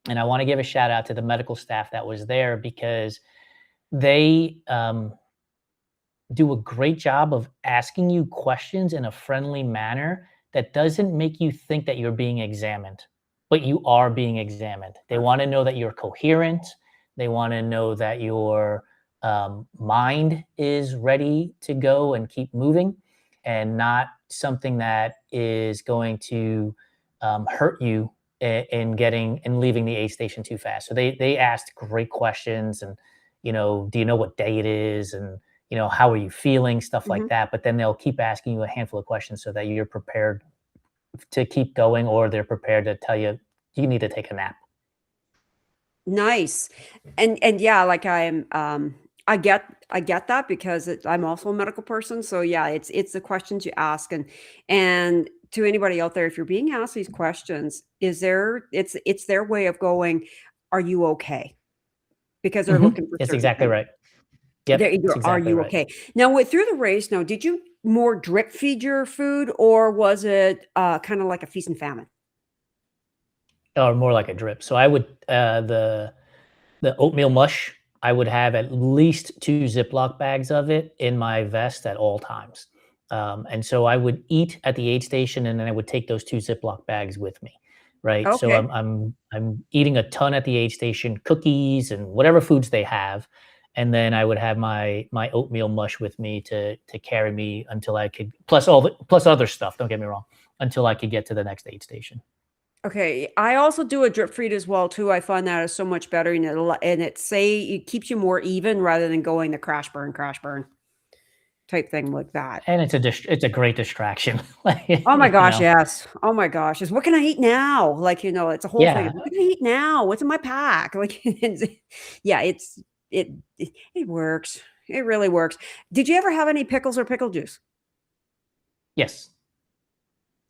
And I want to give a shout out to the medical staff that was there because they do a great job of asking you questions in a friendly manner that doesn't make you think that you're being examined, but you are being examined. They want to know that you're coherent. They want to know that your mind is ready to go and keep moving. and not something that is going to hurt you in getting and leaving the aid station too fast. So they asked great questions, and do you know what day it is, and how are you feeling, stuff like Mhm. that. But then they'll keep asking you a handful of questions so that you're prepared to keep going, or they're prepared to tell you you need to take a nap. Nice. And yeah, like I get that because I'm also a medical person. So yeah, it's the questions you ask and to anybody out there, if you're being asked these questions, it's their way of going, are you okay? Because they're looking for It's certain exactly things. right. They're Yep, it's either, "Are exactly you right. okay?" Now, with through the race now, did you more drip feed your food or was it, kinda like a feast and famine? Or more like a drip. So I would the oatmeal mush, I would have at least 2 Ziploc bags of it in my vest at all times. And so I would eat at the aid station, and then I would take those 2 Ziploc bags with me, right? So Okay. I'm eating a ton at the aid station, cookies and whatever foods they have, and then I would have my oatmeal mush with me to carry me until I could, plus other stuff, don't get me wrong, until I could get to the next aid station. Okay, I also do a drip feed as well too. I find that is so much better, and it keeps you more even rather than going the crash burn type thing like that. And it's a great distraction. Like, Oh my gosh, yes. Oh my gosh, is what can I eat now? Like, it's a whole thing. Yeah. What can I eat now? What's in my pack? Like, yeah, it works. It really works. Did you ever have any pickles or pickle juice? Yes.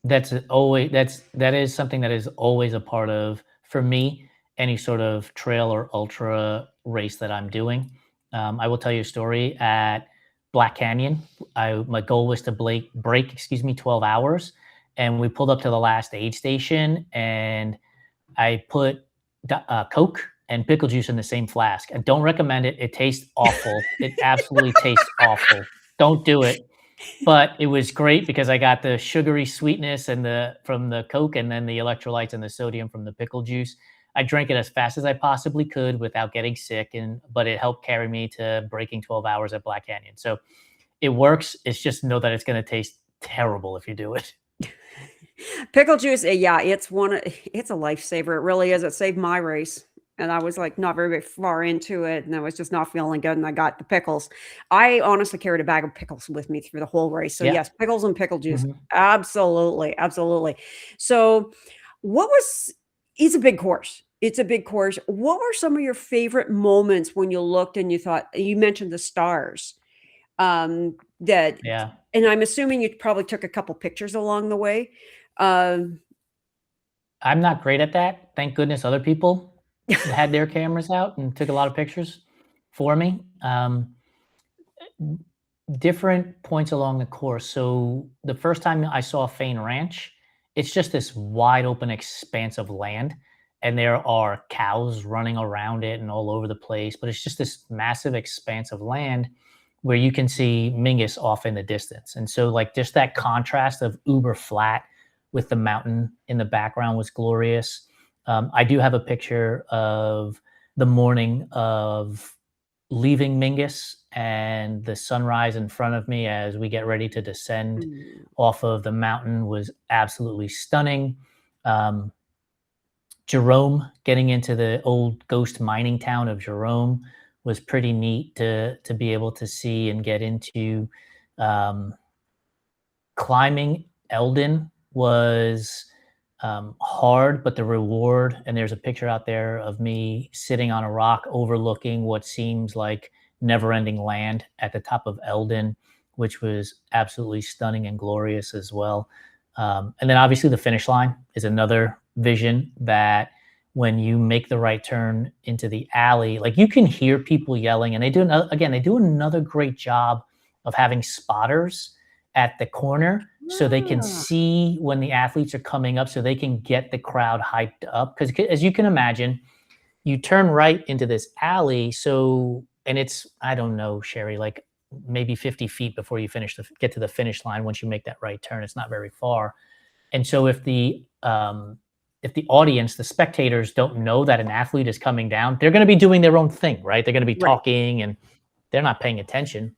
That is something that is always a part of, for me, any sort of trail or ultra race that I'm doing. I will tell you a story at Black Canyon. My goal was to break, 12 hours, and we pulled up to the last aid station, and I put Coke and pickle juice in the same flask. I don't recommend it. It tastes awful. It absolutely tastes awful. Don't do it. But it was great because I got the sugary sweetness and the from the Coke, and then the electrolytes and the sodium from the pickle juice. I drank it as fast as I possibly could without getting sick, but it helped carry me to breaking 12 hours at Black Canyon. So it works. It's just know that it's going to taste terrible if you do it. Pickle juice, yeah, it's a lifesaver. It really is. It saved my race. And I was like not very far into it, and I was just not feeling good, and I got the pickles. I honestly carried a bag of pickles with me through the whole race. So Yeah. yes, pickles and pickle juice. Mhm. Absolutely, absolutely. So what was it's a big course. It's a big course. What were some of your favorite moments when you looked and you thought you mentioned the stars? That Yeah. and I'm assuming you probably took a couple pictures along the way. Um, I'm not great at that. Thank goodness other people had their cameras out and took a lot of pictures for me. Different points along the course. So the first time I saw Fain Ranch, it's just this wide open expanse of land, and there are cows running around it and all over the place. But it's just this massive expanse of land where you can see Mingus off in the distance. And so, like, just that contrast of uber flat with the mountain in the background was glorious. I do have a picture of the morning of leaving Mingus and the sunrise in front of me as we get ready to descend mm, off of the mountain was absolutely stunning. Um, Jerome, getting into the old ghost mining town of Jerome, was pretty neat to be able to see and get into. Um, Climbing Eldon was hard, but the reward, and there's a picture out there of me sitting on a rock overlooking what seems like never ending land at the top of Eldon, which was absolutely stunning and glorious as well. And then obviously the finish line is another vision that when you make the right turn into the alley, like you can hear people yelling, and they do another great job of having spotters at the corner so they can ah, see when the athletes are coming up so they can get the crowd hyped up. Because as you can imagine, you turn right into this alley. So, and it's, I don't know, Sherry, like maybe 50 feet before you get to the finish line. Once you make that right turn, it's not very far. And so if the audience, the spectators don't know that an athlete is coming down, they're going to be doing their own thing, right? They're going to be right. talking and they're not paying attention.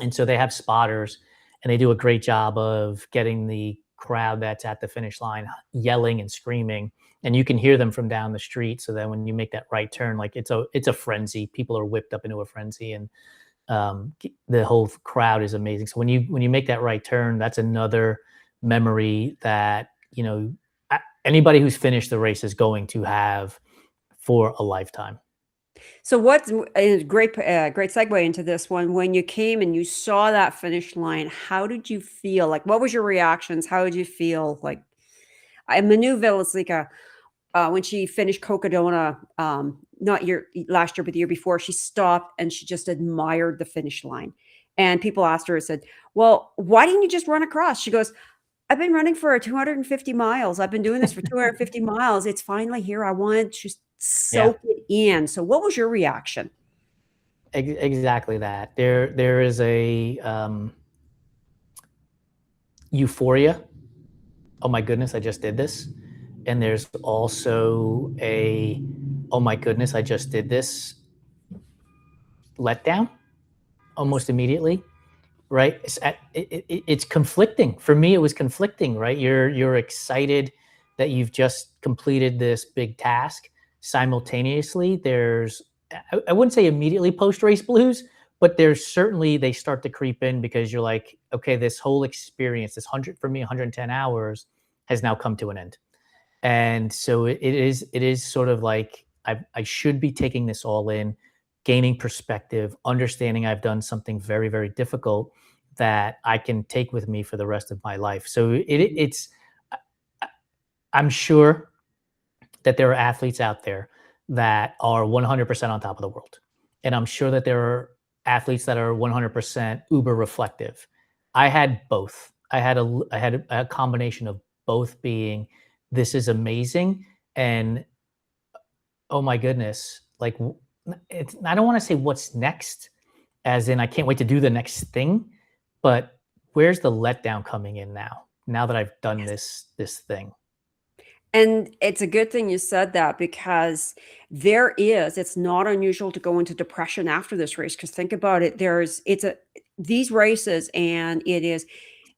And so they have spotters. and they do a great job of getting the crowd that's at the finish line yelling and screaming, and you can hear them from down the street. So then when you make that right turn, like it's a frenzy. People are whipped up into a frenzy, and the whole crowd is amazing. So when you make that right turn, that's another memory that anybody who's finished the race is going to have for a lifetime. So what's a great segue into this one. When you came and you saw that finish line, how did you feel? Like, what was your reactions? How did you feel? Like, Manuville is like a when she finished Cocodona, not last year, but the year before, she stopped and she just admired the finish line. And people asked her, said, "Well, why didn't you just run across?" She goes, "I've been running for 250 miles. I've been doing this for 250 miles. It's finally here. I wanted to Yeah, soak it in." So, what was your reaction? exactly that. There is a euphoria. Oh my goodness, I just did this. And there's also a, oh my goodness, I just did this letdown almost immediately, right? It's conflicting. For me, it was conflicting, right? You're excited that you've just completed this big task. Simultaneously, there's, I wouldn't say immediately post race blues, but there's certainly, they start to creep in because you're like, okay, this whole experience, this 100, for me, 110 hours has now come to an end. And so it is sort of like I should be taking this all in, gaining perspective, understanding I've done something very, very difficult that I can take with me for the rest of my life. So it's I- I'm sure that there are athletes out there that are 100% on top of the world. And I'm sure that there are athletes that are 100% uber reflective. I had both. I had a combination of both being, this is amazing, and oh my goodness, like it's, I don't want to say what's next, as in I can't wait to do the next thing, but where's the letdown coming in now? Now that I've done Yes. this thing. And it's a good thing you said that because it's not unusual to go into depression after this race. Because think about it, these races, and it is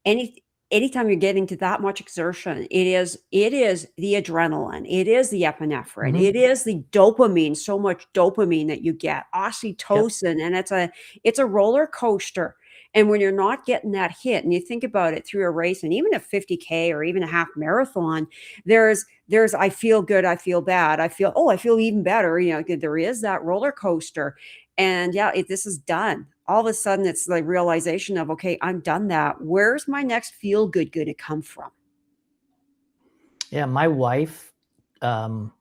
any anytime you're getting to that much exertion, it is the adrenaline, it is the epinephrine, Hmm. it is the dopamine, so much dopamine that you get, Yep. oxytocin, and it's a roller coaster. And when you're not getting that hit, and you think about it through a race, and even a 50K or even a half marathon, there's I feel good, I feel bad, I feel even better. There is that roller coaster. And yeah, this is done. All of a sudden, it's the realization of, okay, I'm done that. Where's my next feel good going to come from? Yeah, my wife um,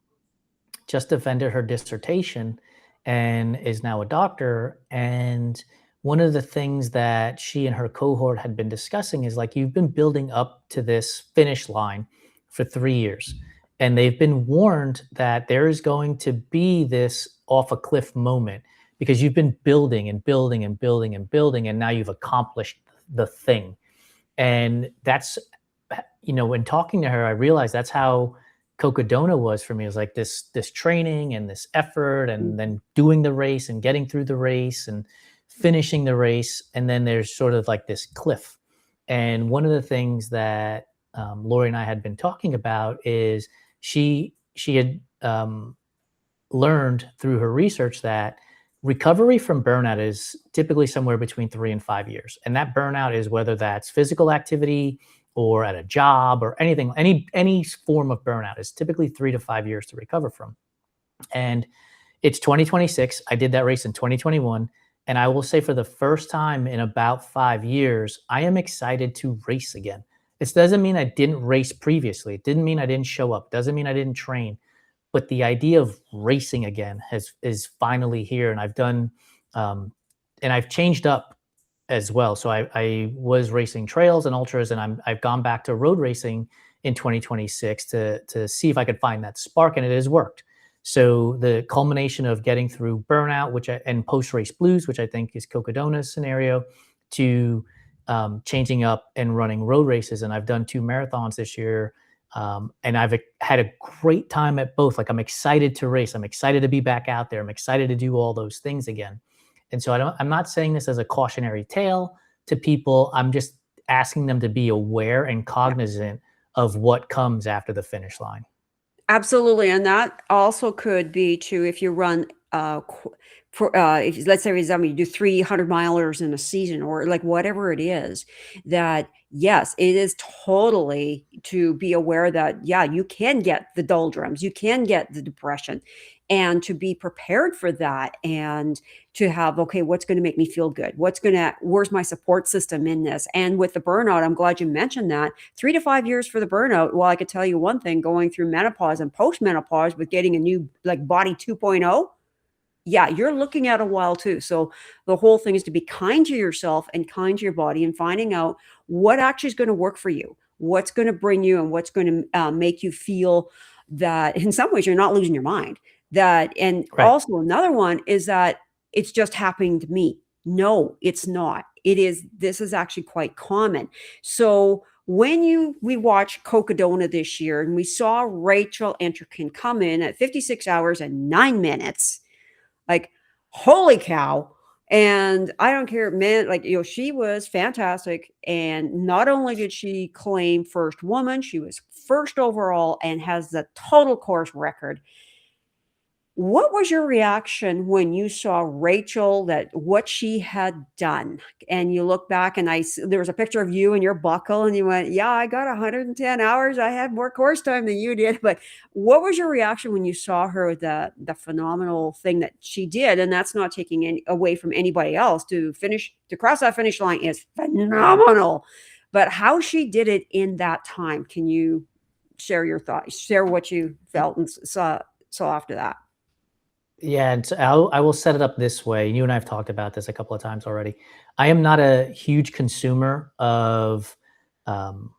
just defended her dissertation and is now a doctor. And one of the things that she and her cohort had been discussing is like, you've been building up to this finish line for 3 years. And they've been warned that there is going to be this off a cliff moment because you've been building and building and building and building, and now you've accomplished the thing. And that's, when talking to her, I realized that's how Cocodona was for me. It was like this training and this effort, and then doing the race and getting through the race and finishing the race, and then there's sort of like this cliff. And one of the things that Lori and I had been talking about is she had learned through her research that recovery from burnout is typically somewhere between 3 and 5 years. And that burnout is whether that's physical activity or at a job or anything, any form of burnout is typically 3 to 5 years to recover from. And it's 2026. I did that race in 2021. And I will say for the first time in about 5 years, I am excited to race again. It doesn't mean I didn't race previously. It didn't mean I didn't show up. It doesn't mean I didn't train, but the idea of racing again is finally here. And I've done um, and I've changed up as well. So I was racing trails and ultras, and I've gone back to road racing in 2026 to see if I could find that spark, and it has worked. So the culmination of getting through burnout, and post race blues, which I think is Cocodona's scenario, to changing up and running road races, and I've done 2 marathons this year, and I've had a great time at both. Like, I'm excited to race. I'm excited to be back out there. I'm excited to do all those things again. And so I'm not saying this as a cautionary tale to people. I'm just asking them to be aware and Yeah. cognizant of what comes after the finish line. Absolutely, and that also could be too if you run, for, if let's say, for example, you do 300 milers in a season or like whatever it is, that yes, it is totally to be aware that, yeah, you can get the doldrums, you can get the depression, and to be prepared for that and to have, okay, what's going to make me feel good? Where's my support system in this? And with the burnout, I'm glad you mentioned that 3 to 5 years for the burnout. Well, I could tell you one thing going through menopause and postmenopause with getting a new like body 2.0, yeah, you're looking at a while too. So the whole thing is to be kind to yourself and kind to your body and finding out what actually is going to work for you, what's going to bring you and what's going to make you feel that in some ways you're not losing your mind. That, and Right. also another one is that it's just happening to me. No, it's not. This is actually quite common. So when we watched Cocodona this year and we saw Rachel Enterkin come in at 56 hours and 9 minutes, like, holy cow. And I don't care, man, like, she was fantastic. And not only did she claim first woman, she was first overall and has the total course record. What was your reaction when you saw Rachel, that what she had done? And you look back and there was a picture of you and your buckle and you went, "Yeah, I got 110 hours. I had more course time than you did." But what was your reaction when you saw her, the phenomenal thing that she did? And that's not taking any away from anybody else. To cross that finish line is phenomenal. But how she did it in that time, can you share your thoughts? Share what you felt and saw after that? Yeah, and so I will set it up this way. You and I have talked about this a couple of times already. I am not a huge consumer of um,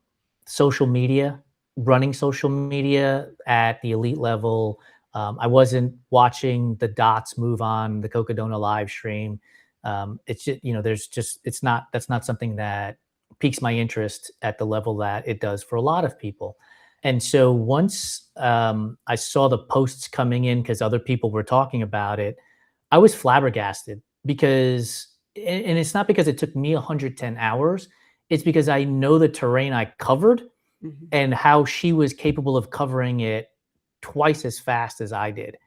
social media, running social media at the elite level. I wasn't watching the dots move on the Cocodona live stream. It's just, there's just, that's not something that piques my interest at the level that it does for a lot of people. And so once I saw the posts coming in because other people were talking about it, I was flabbergasted because, and it's not because it took me 110 hours, it's because I know the terrain I covered Mhm. and how she was capable of covering it twice as fast as I did,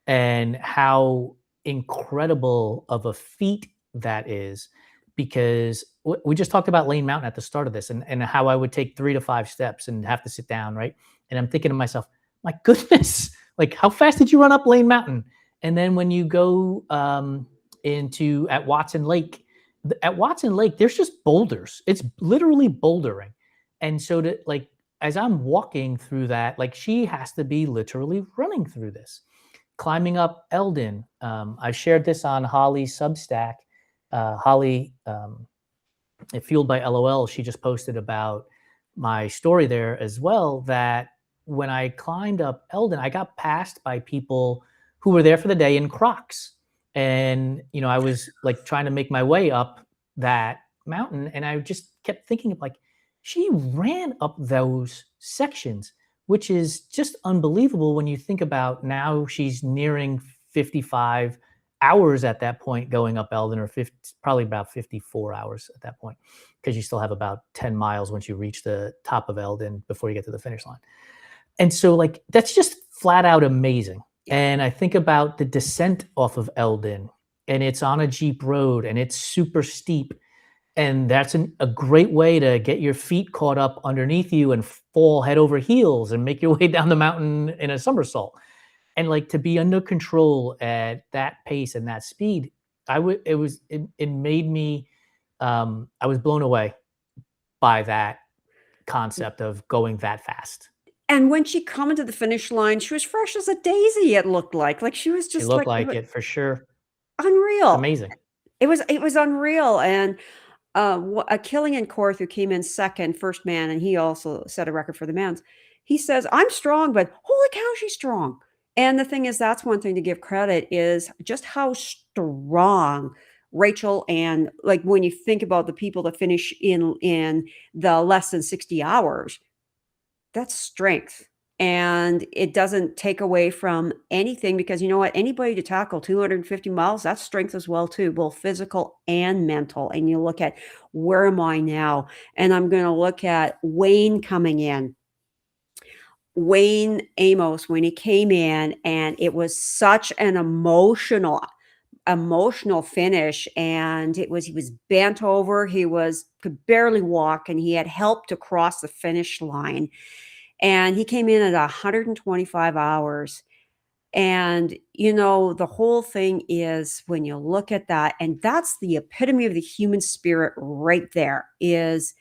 and how incredible of a feat that is. Because we just talked about Lane Mountain at the start of this, and how I would take 3 to 5 steps and have to sit down, right? And I'm thinking to myself, my goodness, like how fast did you run up Lane Mountain? And then when you go into at Watson Lake, there's just boulders. It's literally bouldering. And so to like as I'm walking through that, like she has to be literally running through this. Climbing up Eldon. I shared this on Holly's Substack. Holly, Fueled by LOL, she just posted about my story there as well. That when I climbed up Eldon, I got passed by people who were there for the day in Crocs. And, I was like trying to make my way up that mountain. And I just kept thinking of like, she ran up those sections, which is just unbelievable when you think about now she's nearing 55 hours at that point going up Eldon, or 50, probably about 54 hours at that point, because you still have about 10 miles once you reach the top of Eldon before you get to the finish line. And so, like, that's just flat out amazing. Yeah. And I think about the descent off of Eldon, and it's on a Jeep road and it's super steep. And that's a great way to get your feet caught up underneath you and fall head over heels and make your way down the mountain in a somersault. And like to be under control at that pace and that speed, it made me, I was blown away by that concept of going that fast. And when she come into the finish line, she was fresh as a daisy, it looked like she was She just looked like, it like was it for sure. It's unreal. amazing. It was unreal. And Killian Korth, who came in second, first man, and he also set a record for the men's. He says, "I'm strong, but holy cow, she's strong." And the thing is, that's one thing to give credit is just how strong Rachel, and like when you think about the people that finish in the less than 60 hours, that's strength. and it doesn't take away from anything because you know what? Anybody to tackle 250 miles, that's strength as well too, both physical and mental. And you look at where am I now? And I'm going to look at Wayne coming in. Wayne Amos when he came in and it was such an emotional finish and it was he was bent over, he was could barely walk and he had help to cross the finish line and he came in at 125 hours. And, the whole thing is when you look at that, and that's the epitome of the human spirit right there, is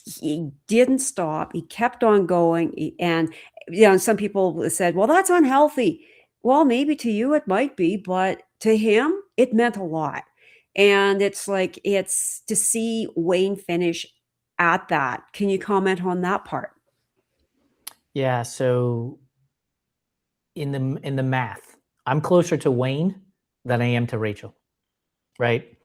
he didn't stop. He kept on going. And, some people said, well, that's unhealthy. Well, maybe to you it might be, but to him, it meant a lot. And it's like, it's to see Wayne finish at that. Can you comment on that part? Yeah, so in the math, I'm closer to Wayne than I am to Rachel, right?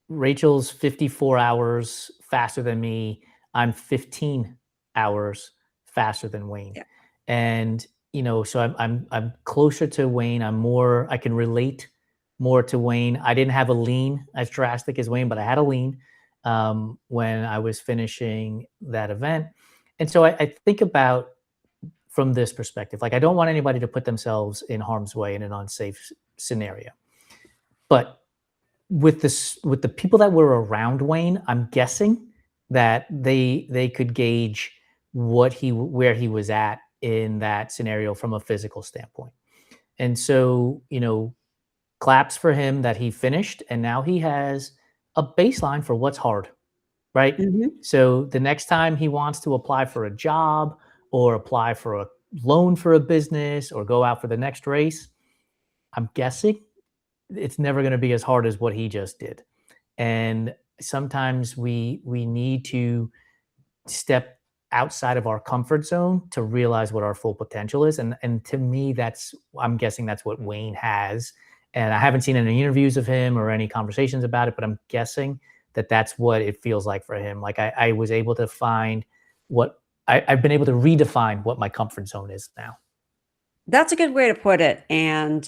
Rachel's 54 hours faster than me. I'm 15 hours faster than Wayne. Yeah. And so I'm closer to Wayne. I can relate more to Wayne. I didn't have a lean as drastic as Wayne, but I had a lean when I was finishing that event. And so I think about from this perspective, like I don't want anybody to put themselves in harm's way in an unsafe scenario. But with the people that were around Wayne, I'm guessing that they could gauge where he was at in that scenario from a physical standpoint. And so, claps for him that he finished and now he has a baseline for what's hard, right? Mhm. So the next time he wants to apply for a job or apply for a loan for a business or go out for the next race, I'm guessing it's never going to be as hard as what he just did. And sometimes we need to step outside of our comfort zone to realize what our full potential is. And to me, I'm guessing that's what Wayne has. And I haven't seen any interviews of him or any conversations about it, but I'm guessing that that's what it feels like for him. Like I was able to find what I've been able to redefine what my comfort zone is now. That's a good way to put it, and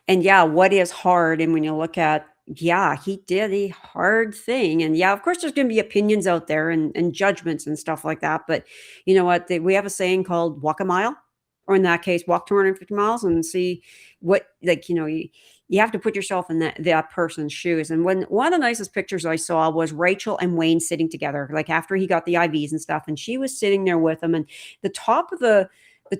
yeah, what is hard, and when you look at yeah, he did a hard thing, and yeah, of course, there's gonna be opinions out there and judgments and stuff like that, but you know what? We have a saying called "walk a mile," or in that case, walk 250 miles and see what like, you have to put yourself in that person's shoes, and when one of the nicest pictures I saw was Rachel and Wayne sitting together, like, after he got the IVs and stuff, and she was sitting there with him, and the top of the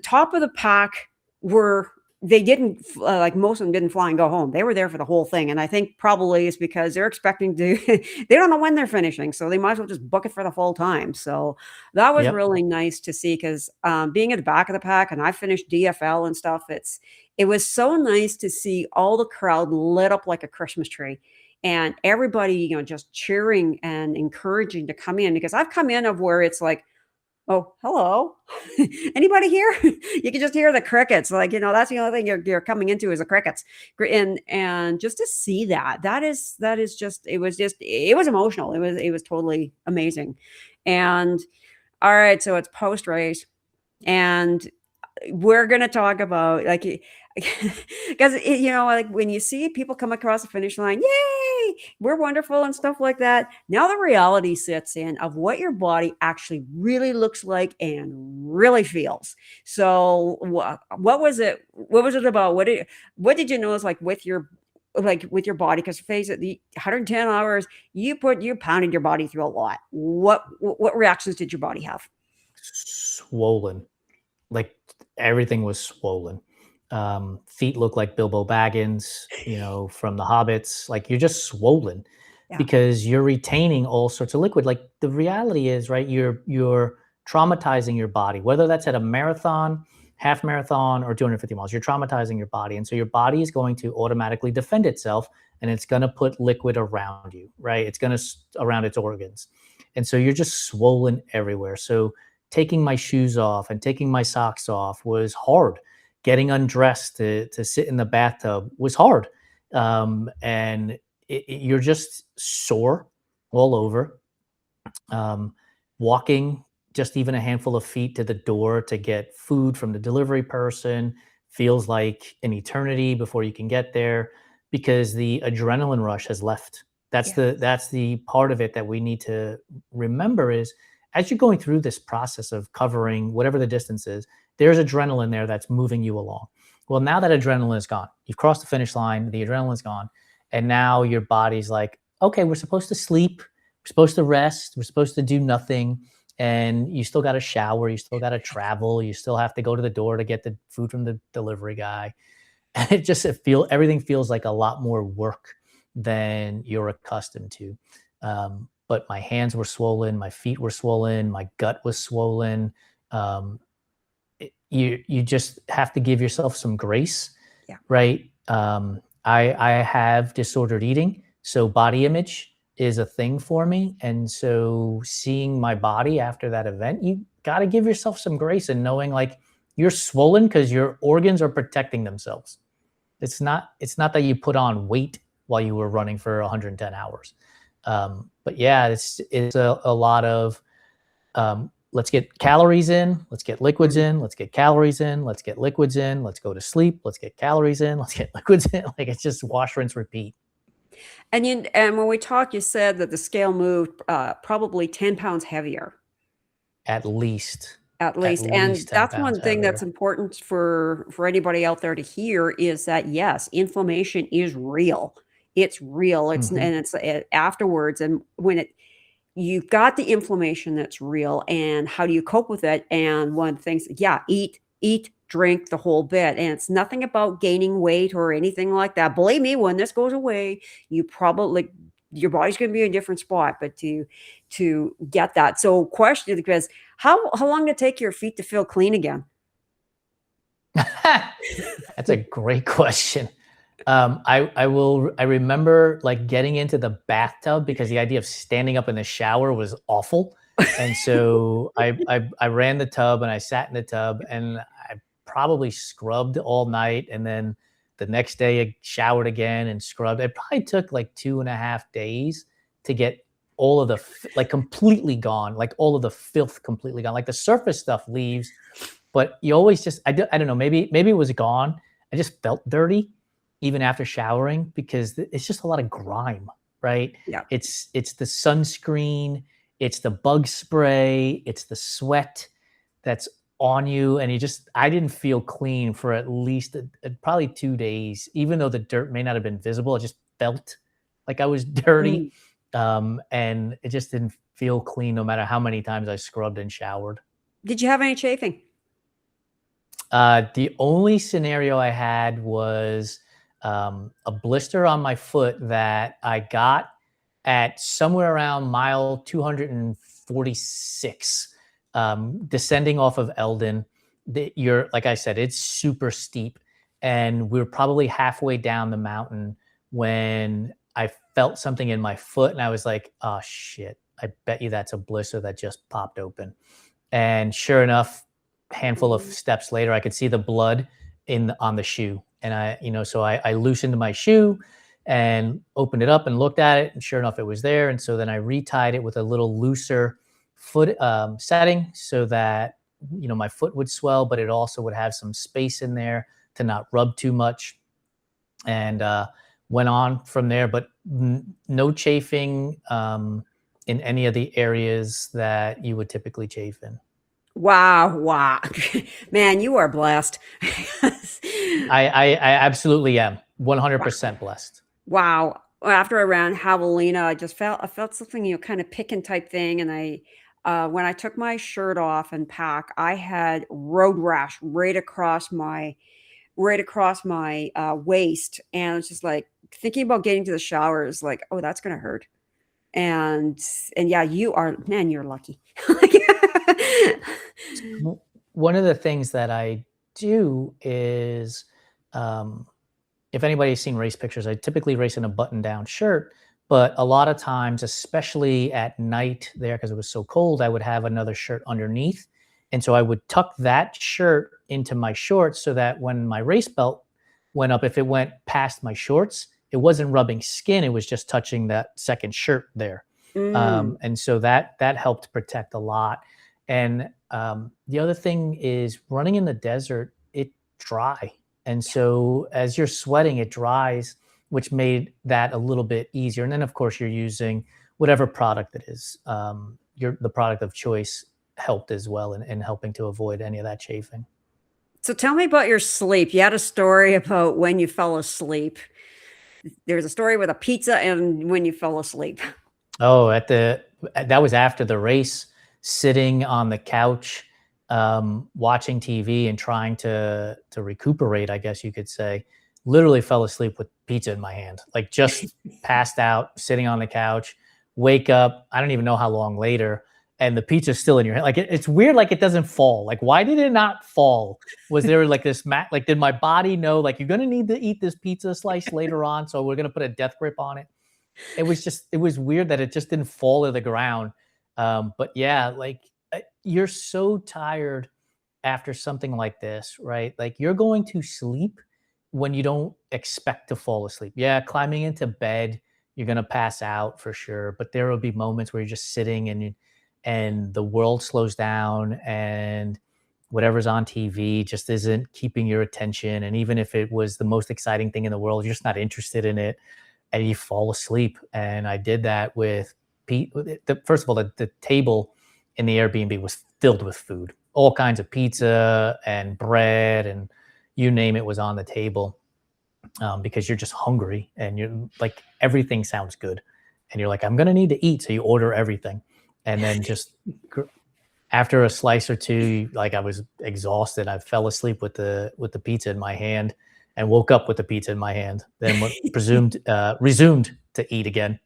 top of the pack were they didn't like most of them didn't fly and go home. They were there for the whole thing, and I think probably it's because they're expecting to they don't know when they're finishing, so they might as well just book it for the full time. So that was Yep. really nice to see because being at the back of the pack, and I finished DFL and stuff. It was so nice to see all the crowd lit up like a Christmas tree, and everybody just cheering and encouraging to come in because I've come in of where it's like oh, hello. Anybody here? You can just hear the crickets. Like, that's the only thing you're coming into is the crickets. And just to see that is just it was emotional. It was totally amazing. And all right, so it's post race. And we're gonna talk about, like, because like, when you see people come across the finish line, "Yay, we're wonderful," and stuff like that. Now the reality sets in of what your body actually really looks like and really feels. So, what was it about? What did you notice, like, with your body? Because face it, the 110 hours, you pounded your body through a lot. What reactions did your body have? Swollen. Like everything was swollen. Feet look like Bilbo Baggins, from the Hobbits. Like you're just swollen Yeah. because you're retaining all sorts of liquid. Like the reality is, right? You're traumatizing your body, whether that's at a marathon, half marathon, or 250 miles. You're traumatizing your body, and so your body is going to automatically defend itself, and it's going to put liquid around you, right? It's going to around its organs, and so you're just swollen everywhere. So taking my shoes off and taking my socks off was hard. Getting undressed to sit in the bathtub was hard. And you're just sore all over. Um, Walking just even a handful of feet to the door to get food from the delivery person feels like an eternity before you can get there because the adrenaline rush has left. Yes. That's the part of it that we need to remember is as you're going through this process of covering whatever the distance is, there's adrenaline there that's moving you along. Well, now that adrenaline is gone, you've crossed the finish line, the adrenaline's gone, and now your body's like, okay, we're supposed to sleep, we're supposed to rest, we're supposed to do nothing, and you still got to shower, you still got to travel, you still have to go to the door to get the food from the delivery guy. And everything feels like a lot more work than you're accustomed to. But my hands were swollen, my feet were swollen, my gut was swollen. Um, you just have to give yourself some grace, Yeah. right? I have disordered eating, so body image is a thing for me, and so seeing my body after that event, you got to give yourself some grace and knowing like you're swollen because your organs are protecting themselves. It's not that you put on weight while you were running for 110 hours. But yeah, it's a lot of let's get calories in, let's get liquids Mhm. in, let's get calories in, let's get liquids in, let's go to sleep, let's get calories in, let's get liquids in. Like it's just wash, rinse, repeat. And when we talked, you said that the scale moved, probably 10 pounds heavier, At least, at at least, and least 10 that's pounds one thing that's heavier. important for anybody out there to hear is that, yes, inflammation is real. It's real, Hmm. it's, afterwards, and when you've got the inflammation that's real, and how do you cope with it? And one of the things, yeah, eat, drink the whole bit. And it's nothing about gaining weight or anything like that. Believe me, when this goes away, you probably your body's going to be in a different spot. But to get that, so question because how long did it take your feet to feel clean again? That's a great question. I remember like getting into the bathtub because the idea of standing up in the shower was awful, and so I ran the tub and I sat in the tub and I probably scrubbed all night, and then the next day I showered again and scrubbed. It probably took like 2.5 days to get all of the like completely gone, like all of the filth completely gone. Like the surface stuff leaves, but you always just I don't know, maybe it was gone. I just felt dirty even after showering because it's just a lot of grime, right? Yeah. It's the sunscreen, it's the bug spray, it's the sweat that's on you, and I didn't feel clean for at least probably 2 days, even though the dirt may not have been visible. I just felt like I was dirty, Mm. and it just didn't feel clean no matter how many times I scrubbed and showered. Did you have any chafing? The only scenario I had was a blister on my foot that I got at somewhere around mile 246, descending off of Eldon. You're like I said, it's super steep, and we are probably halfway down the mountain when I felt something in my foot, and I was like, "Oh shit! I bet you that's a blister that just popped open." And sure enough, handful of Mm. steps later, I could see the blood on the shoe. And so I loosened my shoe and opened it up and looked at it. And sure enough, it was there. And so then I retied it with a little looser foot setting so that, my foot would swell, but it also would have some space in there to not rub too much. And went on from there, but no chafing in any of the areas that you would typically chafe in. Wow, wow. Man, you are blessed. I absolutely am 100% blessed. Wow. After I ran javelina, I felt something, kind of picking type thing, and when I took my shirt off and pack, I had road rash right across my waist, and it's just like thinking about getting to the shower is like, oh, that's gonna hurt. And and yeah, you're lucky. One of the things that I do is, um, if anybody's seen race pictures, I typically race in a button down shirt. But a lot of times, especially at night there, because it was so cold, I would have another shirt underneath. And so I would tuck that shirt into my shorts so that when my race belt went up, if it went past my shorts, it wasn't rubbing skin. It was just touching that second shirt there. Mm. And so that helped protect a lot. And the other thing is running in the desert, it dry. And so as you're sweating, it dries, which made that a little bit easier. And then, of course, you're using whatever product it is. The product of choice helped as well in helping to avoid any of that chafing. So tell me about your sleep. You had a story about when you fell asleep. There's a story with a pizza and when you fell asleep. Oh, that was after the race, sitting on the couch, watching TV and trying to recuperate, I guess you could say. Literally fell asleep with pizza in my hand, like just passed out, sitting on the couch, wake up. I don't even know how long later, and the pizza's still in your hand. Like it's weird, like it doesn't fall. Like why did it not fall? Was there like this like did my body know like you're gonna need to eat this pizza slice later on, so we're gonna put a death grip on it? It was weird that it just didn't fall to the ground. But yeah, like you're so tired after something like this, right? Like you're going to sleep when you don't expect to fall asleep. Yeah, climbing into bed, you're gonna pass out for sure. But there will be moments where you're just sitting and the world slows down and whatever's on TV just isn't keeping your attention. And even if it was the most exciting thing in the world, you're just not interested in it and you fall asleep. And I did that with Pete. First of all, the table in the Airbnb was filled with food, all kinds of pizza and bread, and you name it was on the table, because you're just hungry and you're like, everything sounds good. And you're like, I'm going to need to eat. So you order everything. And then just after a slice or two, like I was exhausted. I fell asleep with the pizza in my hand and woke up with the pizza in my hand. Then resumed to eat again.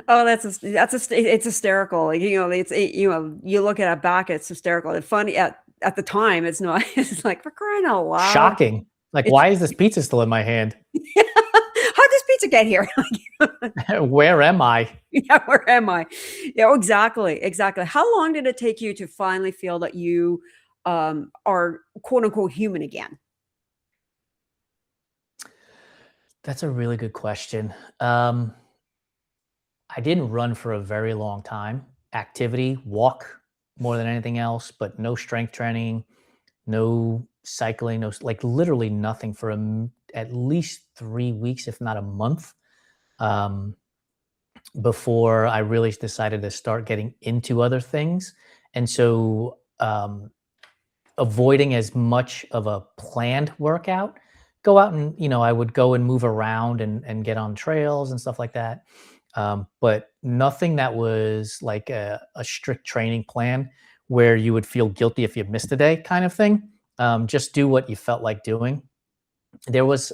Oh, it's hysterical. Like, you look at it back, it's hysterical. And funny at the time, it's not. It's like for crying out loud. Shocking. Like, It's why is this pizza still in my hand? how'd this pizza get here? Where am I? Yeah, where am I? Yeah, exactly, exactly. How long did it take you to finally feel that you are quote unquote human again? That's a really good question. I didn't run for a very long time. Activity, walk more than anything else, but no strength training, no cycling, no like literally nothing for at least 3 weeks, if not a month, um, before I really decided to start getting into other things. And so, avoiding as much of a planned workout, go out and I would go and move around and get on trails and stuff like that. But nothing that was like a strict training plan where you would feel guilty if you missed a day kind of thing. Just do what you felt like doing. There was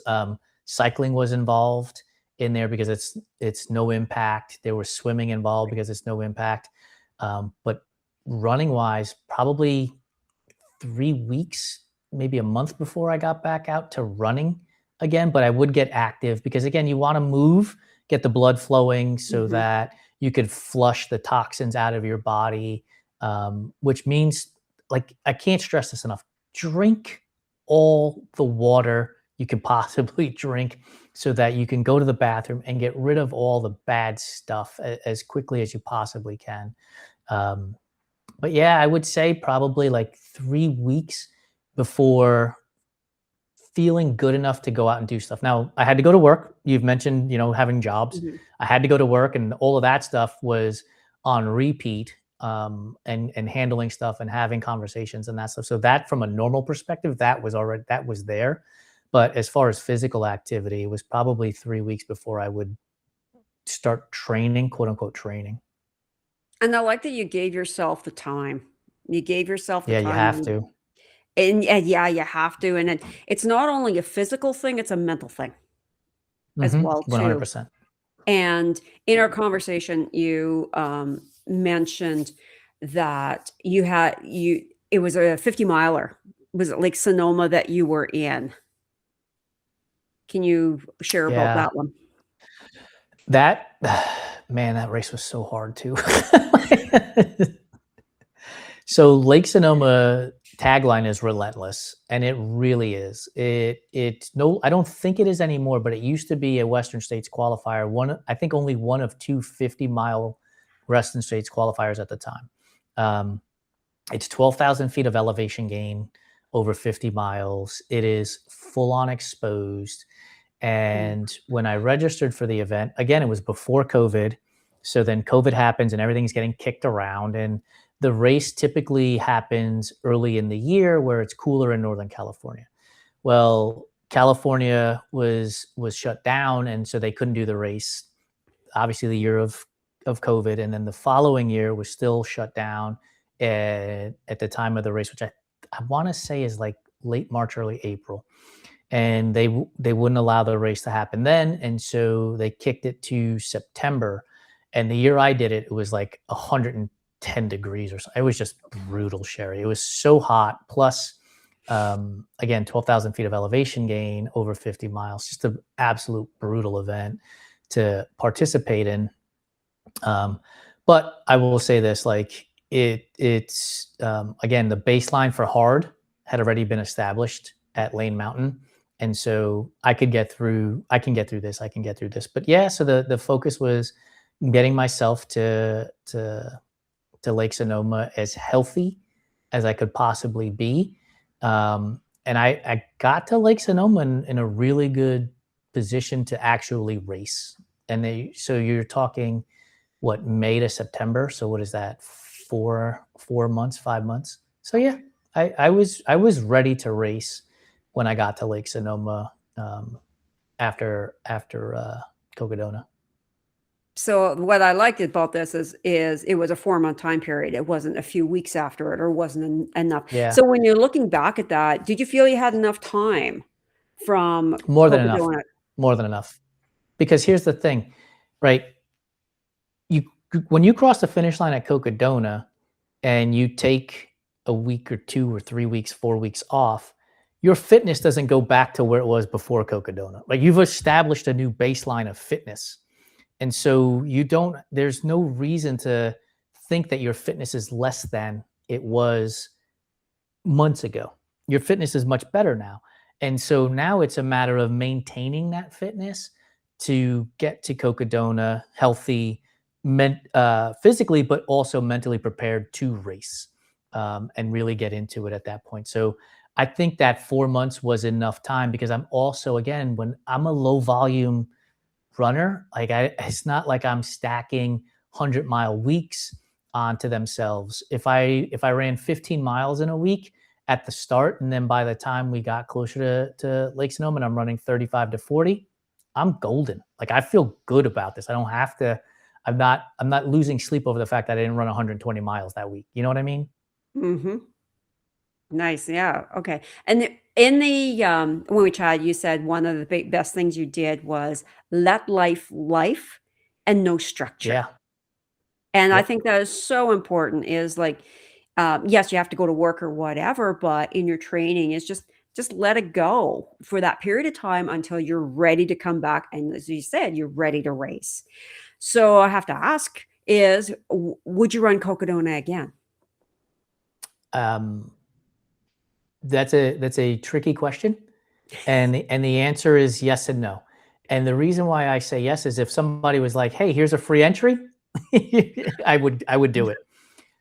cycling was involved in there because it's no impact. There was swimming involved because it's no impact. But running wise, probably 3 weeks, maybe a month before I got back out to running again. But I would get active because again, you want to move, get the blood flowing so Mhm. that you could flush the toxins out of your body. Which means, like, I can't stress this enough: drink all the water you can possibly drink so that you can go to the bathroom and get rid of all the bad stuff as quickly as you possibly can. Um, but yeah, I would say probably like 3 weeks before feeling good enough to go out and do stuff. Now, I had to go to work. You've mentioned, having jobs. Mhm. I had to go to work, and all of that stuff was on repeat, and handling stuff and having conversations and that stuff. So that, from a normal perspective, that was there. But as far as physical activity, it was probably 3 weeks before I would start training, quote unquote training. And I like that you gave yourself the time. You gave yourself the Yeah, you time, have to. and yeah, you have to. And it's not only a physical thing; it's a mental thing as well One hundred too. percent. And in our conversation, you mentioned that it was a 50 miler. Was it Lake Sonoma that you were in? Can you share about Yeah. that one? That man, that race was so hard too. So Lake Sonoma tagline is relentless, and it really is. No, I don't think it is anymore, but it used to be a Western States qualifier. I think only one of two 50-mile Western States qualifiers at the time. Um, it's 12,000 feet of elevation gain over 50 miles. It is full on exposed. Mm. And when I registered for the event, again, it was before COVID. So then COVID happens and everything's getting kicked around. And the race typically happens early in the year where it's cooler in Northern California. Well, California was shut down, and so they couldn't do the race. Obviously, the year of COVID, and then the following year was still shut down at the time of the race, which I want to say is like late March, early April, and they wouldn't allow the race to happen then, and so they kicked it to September. And the year I did it, it was like 110 degrees or so. It was just brutal, Sherry. It was so hot. Plus, again, 12,000 feet of elevation gain over 50 miles. Just an absolute brutal event to participate in. But I will say this, like it's again, the baseline for hard had already been established at Lane Mountain. And so I can get through this. But yeah, so the focus was getting myself to Lake Sonoma as healthy as I could possibly be. And I got to Lake Sonoma in a really good position to actually race. So you're talking what, May to September. So what is that? 4 months, 5 months. So yeah, I was ready to race when I got to Lake Sonoma after Cocodona. So what I liked about this is it was a 4-month time period. It wasn't a few weeks after it or wasn't enough. Yeah, So when you're looking back at that, did you feel you had enough time from more than enough, Cocodona? more than enough. Because here's the thing, right? You When you cross the finish line at Cocodona and you take a week or 2 or 3 weeks, 4 weeks off, your fitness doesn't go back to where it was before Cocodona. Like, you've established a new baseline of fitness. And so there's no reason to think that your fitness is less than it was months ago. Your fitness is much better now. And so now it's a matter of maintaining that fitness to get to Cocodona healthy, physically, but also mentally prepared to race, and really get into it at that point. So I think that 4 months was enough time, because I'm also, again, when I'm a low volume runner, like, it's not like I'm stacking 100-mile weeks onto themselves. If I ran 15 miles in a week at the start, and then by the time we got closer to Lake Sonoma and I'm running 35 to 40, I'm golden. Like, I feel good about this. I don't have to. I'm not losing sleep over the fact that I didn't run 120 miles that week. You know what I mean? Mhm. Nice, yeah, okay. And when we chatted, you said one of the best things you did was let life and no structure. Yeah. And I Yep. think that is so important is like, yes, you have to go to work or whatever, but in your training is just let it go for that period of time until you're ready to come back. And as you said, you're ready to race. So I have to ask is, would you run Cocodona again? Um, that's a tricky question, and the answer is yes and no. And the reason why I say yes is if somebody was like, "Hey, here's a free entry," I would do it.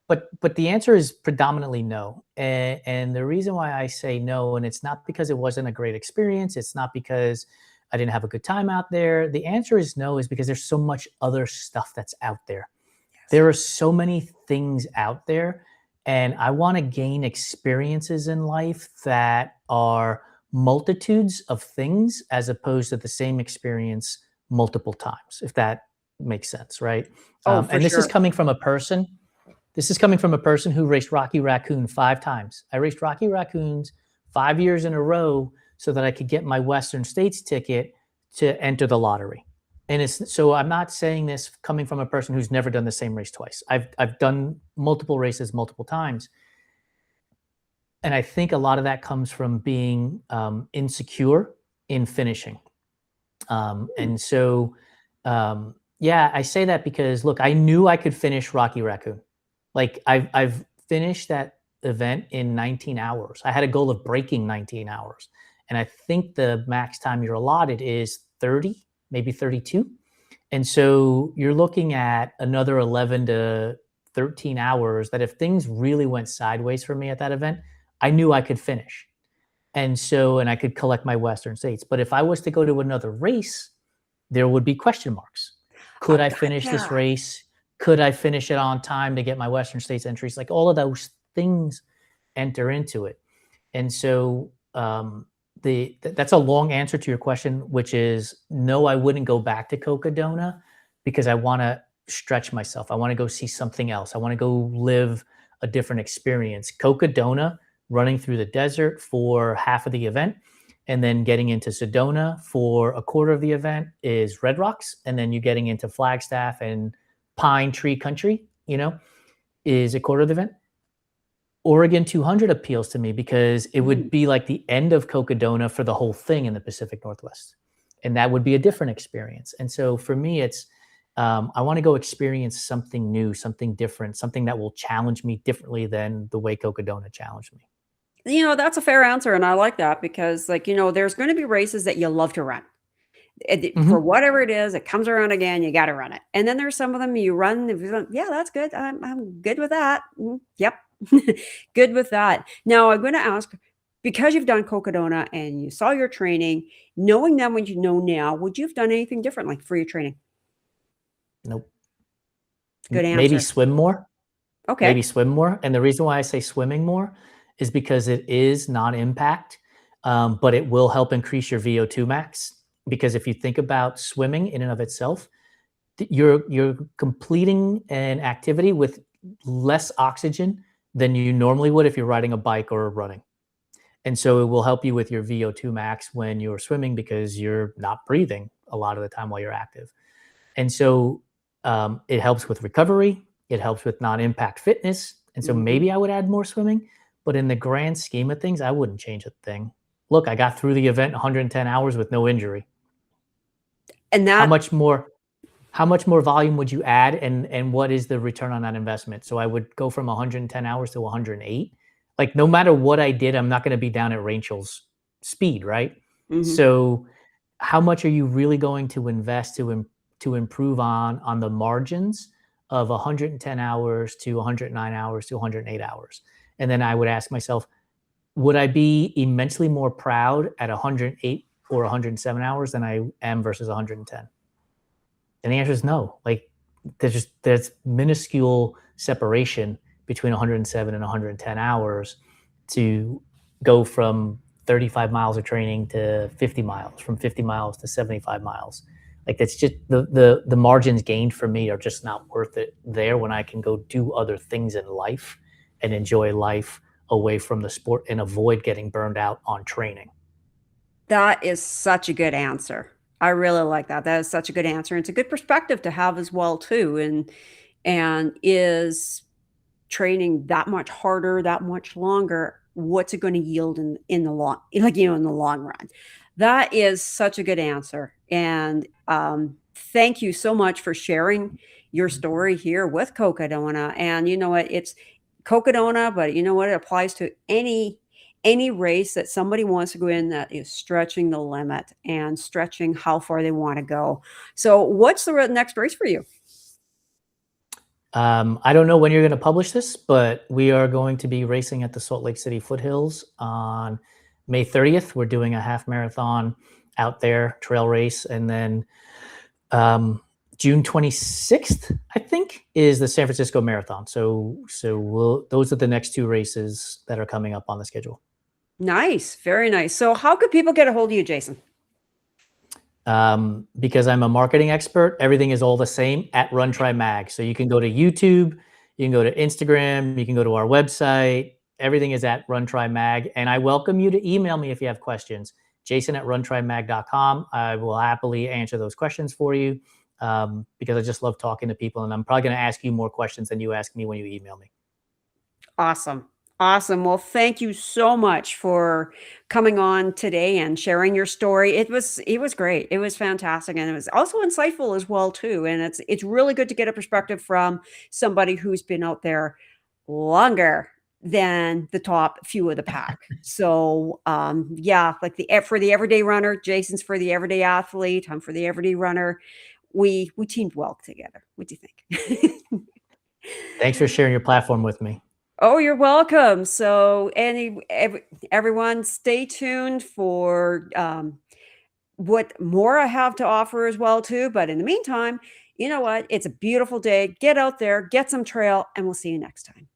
But the answer is predominantly no. And the reason why I say no, and it's not because it wasn't a great experience, it's not because I didn't have a good time out there. The answer is no, is because there's so much other stuff that's out there. Yes. There are so many things out there, and I want to gain experiences in life that are multitudes of things as opposed to the same experience multiple times, if that makes sense, right? Oh, for And this is sure. coming from a person who raced Rocky Raccoon 5 times. I raced Rocky Raccoons 5 years in a row so that I could get my Western States ticket to enter the lottery. And so I'm not saying this coming from a person who's never done the same race twice. I've done multiple races multiple times, and I think a lot of that comes from being insecure in finishing. Hmm. And so, yeah, I say that because look, I knew I could finish Rocky Raccoon. Like, I've finished that event in 19 hours. I had a goal of breaking 19 hours, and I think the max time you're allotted is 30, maybe 32. And so you're looking at another 11 to 13 hours that if things really went sideways for me at that event, I knew I could finish. And I could collect my Western states. But if I was to go to another race, there would be question marks. I Could I finish this gotcha. race? Could I finish it on time to get my Western states entries? Like all of those things enter into it. And so that's a long answer to your question, which is no, I wouldn't go back to Cocodona because I want to stretch myself. I want to go see something else. I want to go live a different experience. Cocodona, running through the desert for half of the event, and then getting into Sedona for a quarter of the event is Red Rocks, and then you getting into Flagstaff and Pine Tree Country, is a quarter of the event. Oregon 200 appeals to me because it would be like the end of Cocodona for the whole thing in the Pacific Northwest. And that would be a different experience. And so for me, it's, I want to go experience something new, something different, something that will challenge me differently than the way Cocodona challenged me. That's a fair answer, and I like that because, there's gonna be races that you love to run. For Mhm. whatever it is, it comes around again, you gotta run it. And then there's some of them you run, if you go, "Yeah, that's good. I'm good with that. Yep. Good with that." Now I'm gonna ask, because you've done Cocodona and you saw your training, knowing then what you know now, would you have done anything differently for your training? Nope. Good Maybe answer. swim more. Okay. Maybe swim more. And the reason why I say swimming more is because it is non-impact, but it will help increase your VO2 max. Because if you think about swimming in and of itself, you're completing an activity with less oxygen than you normally would if you're riding a bike or running. And so it will help you with your VO2 max when you're swimming because you're not breathing a lot of the time while you're active. And so it helps with recovery. It helps with non-impact fitness. And so Mhm. maybe I would add more swimming, but in the grand scheme of things, I wouldn't change a thing. Look, I got through the event 110 hours with no injury. And How that much more how much more volume would you add and what is the return on that investment? So I would go from 110 hours to 108. Like no matter what I did, I'm not going to be down at Rachel's speed, right? Mhm. So how much are you really going to invest to improve on the margins of 110 hours to 109 hours to 108 hours? And then I would ask myself, would I be immensely more proud at 108 or 107 hours than I am versus 110? And the answer is no. Like there's minuscule separation between 107 and 110 hours to go from 35 miles of training to 50 miles, from 50 miles to 75 miles. Like that's just the margins gained for me are just not worth it there when I can go do other things in life and enjoy life away from the sport and avoid getting burned out on training. That is such a good answer. I really like that. That is such a good answer. It's a good perspective to have as well too, and is training that much harder, that much longer, what's it gonna yield in the long in the long run? That is such a good answer, and, thank you so much for sharing your story here with Cocodona, and you know what? It's Cocodona, but you know what? It applies to any race that somebody wants to go in that is stretching the limit and stretching how far they wanna go. So, what's the next race for you? I don't know when you're going to publish this, but we are going to be racing at the Salt Lake City foothills on May 30th. We're doing a half marathon out there, trail race. And then June 26th, I think, is the San Francisco Marathon. Those are the next two races that are coming up on the schedule. Nice, very nice. So how could people get a hold of you, Jason? Because I'm a marketing expert, everything is all the same at Run Try Mag. So you can go to YouTube, you can go to Instagram, you can go to our website. Everything is at Run Try Mag. And I welcome you to email me if you have questions. Jason at runtrymag.com. I will happily answer those questions for you because I just love talking to people. And I'm probably going to ask you more questions than you ask me when you email me. Awesome. Awesome. Well, thank you so much for coming on today and sharing your story. It was great. It was fantastic and it was also insightful as well too. And it's really good to get a perspective from somebody who's been out there longer than the top few of the pack. So, yeah, like for the everyday runner, Jason's for the everyday athlete, I'm for the everyday runner. We teamed well together. What do you think? Thanks for sharing your platform with me. Oh, you're welcome. So, everyone, stay tuned for what more I have to offer as well too. But in the meantime, you know what? It's a beautiful day. Get out there, get some trail, and we'll see you next time.